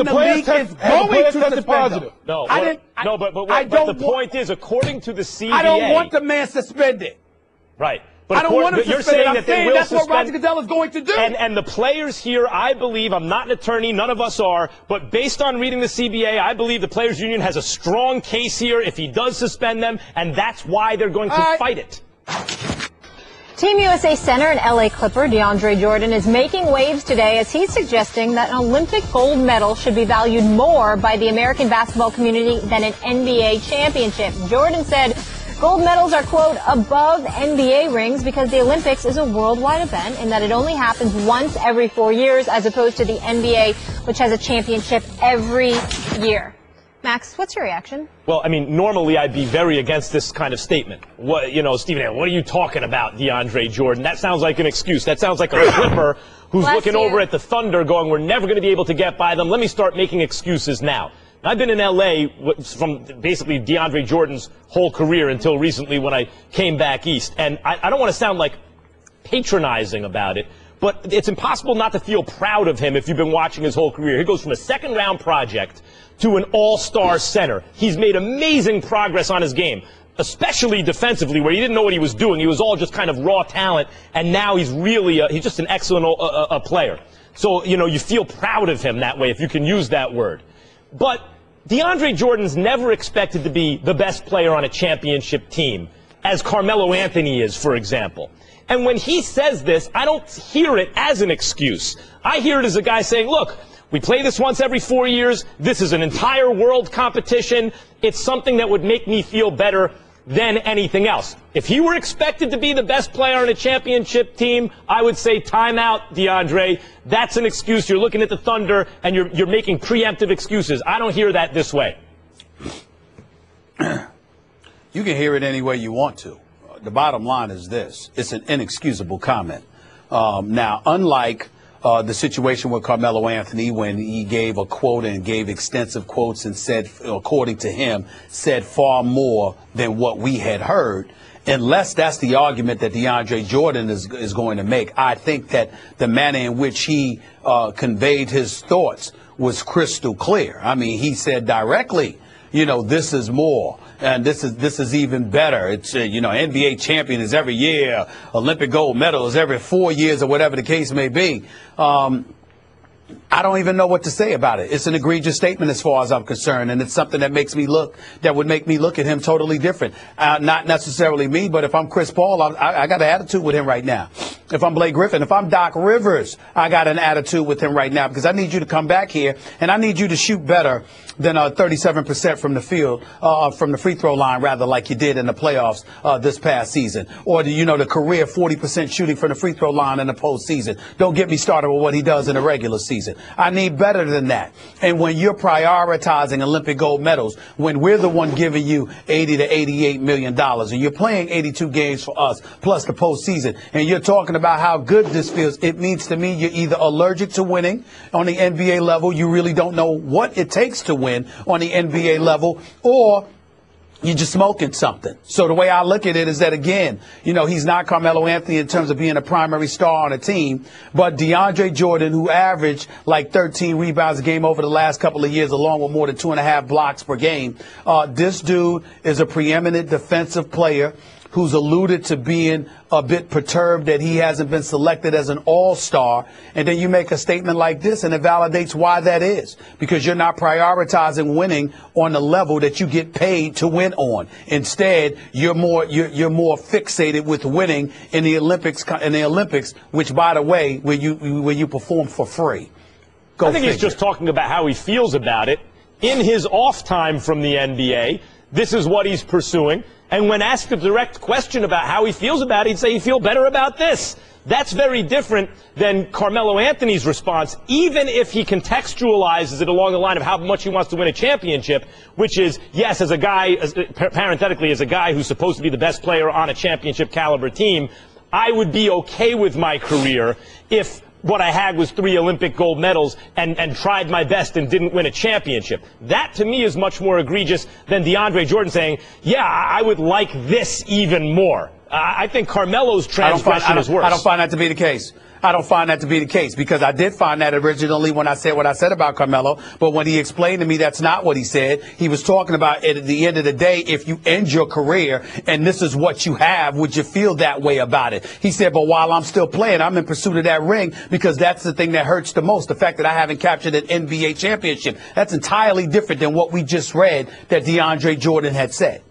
the league is going to suspend positive. No, but the point is, according to the CBA, I don't want the man suspended. Right. I don't want him you're suspended. saying that they will that's suspend, what Roger Goodell is going to do. And the players here, I believe, I'm not an attorney, none of us are, but based on reading the CBA, I believe the Players Union has a strong case here if he does suspend them, and that's why they're going to fight it. Team USA center and LA Clipper DeAndre Jordan is making waves today as he's suggesting that an Olympic gold medal should be valued more by the American basketball community than an NBA championship. Jordan said gold medals are, quote, above NBA rings because the Olympics is a worldwide event and that it only happens once every 4 years as opposed to the NBA, which has a championship every year. Max, what's your reaction? Well, I mean, normally I'd be very against this kind of statement. Stephen A., what are you talking about, DeAndre Jordan? That sounds like an excuse. That sounds like a Clipper who's Bless looking you. over at the Thunder going, we're never going to be able to get by them. Let me start making excuses now. I've been in L.A. from basically DeAndre Jordan's whole career until recently when I came back east. And I don't want to sound like patronizing about it, but it's impossible not to feel proud of him if you've been watching his whole career. He goes from a second-round project to an all-star center. He's made amazing progress on his game, especially defensively, where he didn't know what he was doing. He was all just kind of raw talent, and now he's really he's just an excellent player. So, you know, you feel proud of him that way, if you can use that word. But DeAndre Jordan's never expected to be the best player on a championship team, as Carmelo Anthony is, for example. And when he says this, I don't hear it as an excuse. I hear it as a guy saying, look, we play this once every 4 years. This is an entire world competition. It's something that would make me feel better than anything else. If he were expected to be the best player on a championship team, I would say time out, DeAndre. That's an excuse. You're looking at the Thunder, and you're making preemptive excuses. I don't hear that this way. You can hear it any way you want to. The bottom line is this. It's an inexcusable comment. Now, unlike the situation with Carmelo Anthony, when he gave a quote and gave extensive quotes and said, according to him, said far more than what we had heard, unless that's the argument that DeAndre Jordan is going to make. I think that the manner in which he conveyed his thoughts was crystal clear. I mean, he said directly, you know, this is more. And this is even better. It's, you know, NBA champion is every year. Olympic gold medal is every 4 years, or whatever the case may be. I don't even know what to say about it. It's an egregious statement as far as I'm concerned, and it's something that would make me look at him totally different. Not necessarily me, but if I'm Chris Paul, I got an attitude with him right now. If I'm Blake Griffin, if I'm Doc Rivers, I got an attitude with him right now, because I need you to come back here, and I need you to shoot better than 37% from the field, from the free throw line, rather, like you did in the playoffs this past season. Or, the career 40% shooting from the free throw line in the postseason. Don't get me started with what he does in the regular season. I need better than that. And when you're prioritizing Olympic gold medals, when we're the one giving you $80 to $88 million, and you're playing 82 games for us, plus the postseason, and you're talking about how good this feels, it means to me you're either allergic to winning on the NBA level, you really don't know what it takes to win on the NBA level, or you're just smoking something. So the way I look at it is that, again, he's not Carmelo Anthony in terms of being a primary star on a team, but DeAndre Jordan, who averaged like 13 rebounds a game over the last couple of years, along with more than 2.5 blocks per game. This dude is a preeminent defensive player who's alluded to being a bit perturbed that he hasn't been selected as an all-star. And then you make a statement like this, and it validates why that is. Because you're not prioritizing winning on the level that you get paid to win on. Instead, you're more fixated with winning in the Olympics, which, by the way, where you perform for free. I think he's just talking about how he feels about it. In his off time from the NBA, this is what he's pursuing. And when asked a direct question about how he feels about it, he'd say, you feel better about this. That's very different than Carmelo Anthony's response, even if he contextualizes it along the line of how much he wants to win a championship, which is, yes, as a guy, parenthetically, as a guy who's supposed to be the best player on a championship caliber team, I would be okay with my career if what I had was 3 Olympic gold medals and tried my best and didn't win a championship. That, to me, is much more egregious than DeAndre Jordan saying, yeah, I would like this even more. I think Carmelo's transgression is worse. I don't find that to be the case. I don't find that to be the case, because I did find that originally when I said what I said about Carmelo. But when he explained to me that's not what he said, he was talking about at the end of the day, if you end your career and this is what you have, would you feel that way about it? He said, but while I'm still playing, I'm in pursuit of that ring, because that's the thing that hurts the most. The fact that I haven't captured an NBA championship. That's entirely different than what we just read that DeAndre Jordan had said.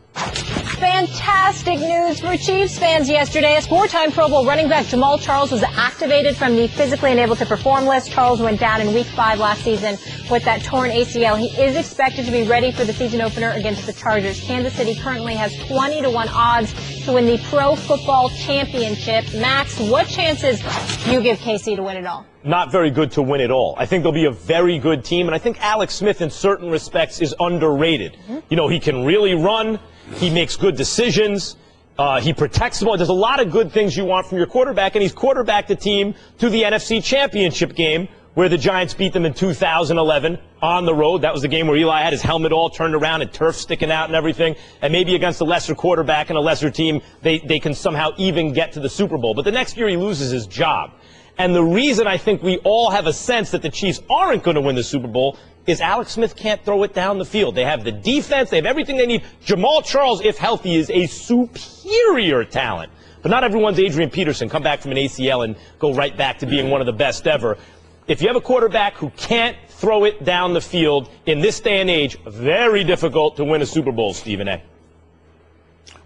Fantastic news for Chiefs fans yesterday. As 4-time Pro Bowl running back Jamal Charles was activated from the physically unable to perform list. Charles went down in Week 5 last season with that torn ACL. He is expected to be ready for the season opener against the Chargers. Kansas City currently has 20-1 odds to win the Pro Football Championship. Max, what chances do you give KC to win it all? Not very good to win it all. I think they'll be a very good team, and I think Alex Smith in certain respects is underrated. He can really run. He makes good decisions. He protects the ball. There's a lot of good things you want from your quarterback, and he's quarterbacked the team to the NFC Championship game where the Giants beat them in 2011 on the road. That was the game where Eli had his helmet all turned around and turf sticking out and everything. And maybe against a lesser quarterback and a lesser team, they can somehow even get to the Super Bowl. But the next year he loses his job. And the reason I think we all have a sense that the Chiefs aren't going to win the Super Bowl is Alex Smith can't throw it down the field. They have the defense. They have everything they need. Jamal Charles, if healthy, is a superior talent. But not everyone's Adrian Peterson. Come back from an ACL and go right back to being one of the best ever. If you have a quarterback who can't throw it down the field in this day and age, very difficult to win a Super Bowl, Stephen A.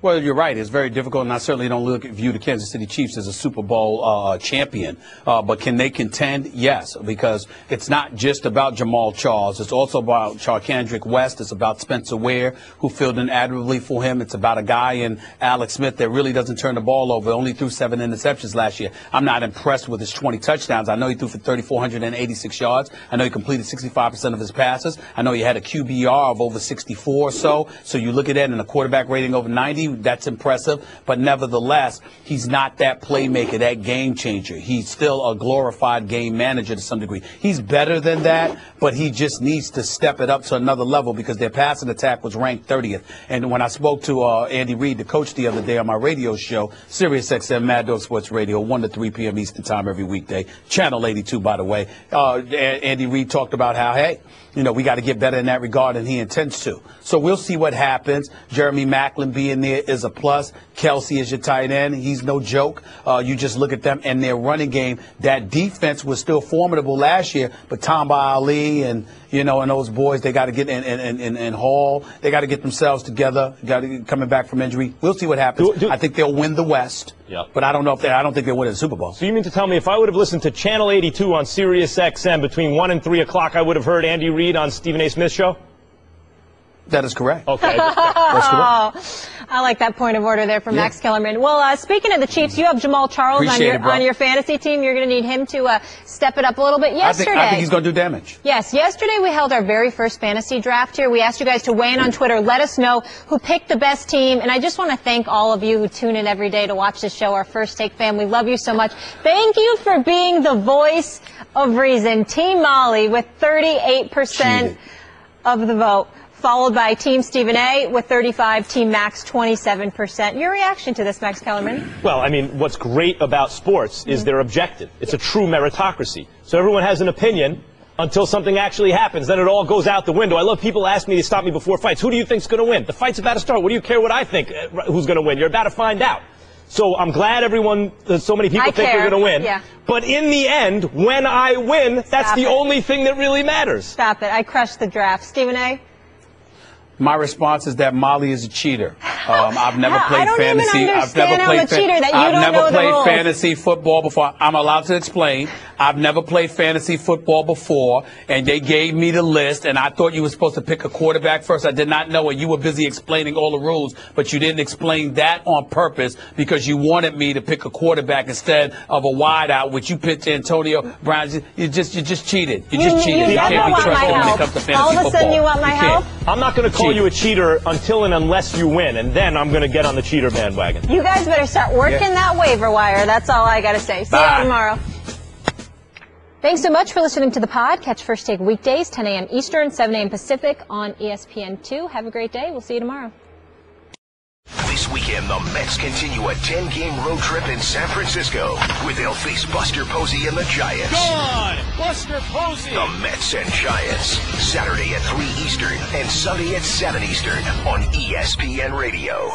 Well, you're right. It's very difficult, and I certainly don't view the Kansas City Chiefs as a Super Bowl champion. But can they contend? Yes, because it's not just about Jamal Charles. It's also about Charkandrick West. It's about Spencer Ware, who filled in admirably for him. It's about a guy in Alex Smith that really doesn't turn the ball over. Only threw 7 interceptions last year. I'm not impressed with his 20 touchdowns. I know he threw for 3,486 yards. I know he completed 65% of his passes. I know he had a QBR of over 64 or so. So you look at that and a quarterback rating over 90. That's impressive, but nevertheless, he's not that playmaker, that game changer. He's still a glorified game manager to some degree. He's better than that, but he just needs to step it up to another level because their passing attack was ranked 30th. And when I spoke to Andy Reid, the coach, the other day on my radio show, Sirius XM Mad Dog Sports Radio, 1 to 3 p.m. Eastern Time every weekday, Channel 82, by the way. Andy Reid talked about how, hey, we got to get better in that regard, and he intends to. So we'll see what happens. Jeremy Maclin being there is a plus. Kelsey is your tight end. He's no joke. You just look at them and their running game. That defense was still formidable last year, but Tamba Ali and those boys, they got to get in Hall. They got to get themselves together. Got to get coming back from injury. We'll see what happens. I think they'll win the West. Yep. But I don't think they'll win the Super Bowl. So you mean to tell me if I would have listened to Channel 82 on Sirius XM between 1 and 3 o'clock, I would have heard Andy Reid on Stephen A. Smith's show? That is correct. Okay. That's correct. I like that point of order there from Max Kellerman. Well, speaking of the Chiefs, you have Jamal Charles on your fantasy team. You're going to need him to step it up a little bit. Yesterday, I think he's going to do damage. Yes. Yesterday we held our very first fantasy draft here. We asked you guys to weigh in on Twitter. Let us know who picked the best team. And I just want to thank all of you who tune in every day to watch this show, our First Take family. Love you so much. Thank you for being the voice of reason. Team Molly with 38% of the vote, followed by Team Stephen A. with 35%, Team Max 27%. Your reaction to this, Max Kellerman? Well, I mean, what's great about sports is they're objective. It's a true meritocracy. So everyone has an opinion until something actually happens. Then it all goes out the window. I love people ask me to stop me before fights. Who do you think's going to win? The fight's about to start. What do you care what I think who's going to win? You're about to find out. So I'm glad so many people think they're going to win. Yeah. But in the end, when I win, that's the only thing that really matters. Stop it. I crushed the draft. Stephen A.? My response is that Molly is a cheater. I've never played fantasy. I've never played fantasy football before. I'm allowed to explain. I've never played fantasy football before, and they gave me the list, and I thought you were supposed to pick a quarterback first. I did not know it. You were busy explaining all the rules, but you didn't explain that on purpose because you wanted me to pick a quarterback instead of a wideout, which you picked Antonio Brown. You just cheated. You just cheated. You can't be trusted when it comes to fantasy football. All of a sudden you want my help? I'm not going to call you a cheater until and unless you win, and then I'm going to get on the cheater bandwagon. You guys better start working that waiver wire. That's all I got to say. See you all tomorrow. Thanks so much for listening to the pod. Catch First Take weekdays, 10 a.m. Eastern, 7 a.m. Pacific on ESPN2. Have a great day. We'll see you tomorrow. This weekend, the Mets continue a 10-game road trip in San Francisco, where they'll face Buster Posey and the Giants. Gone! Buster Posey! The Mets and Giants, Saturday at 3 Eastern and Sunday at 7 Eastern on ESPN Radio.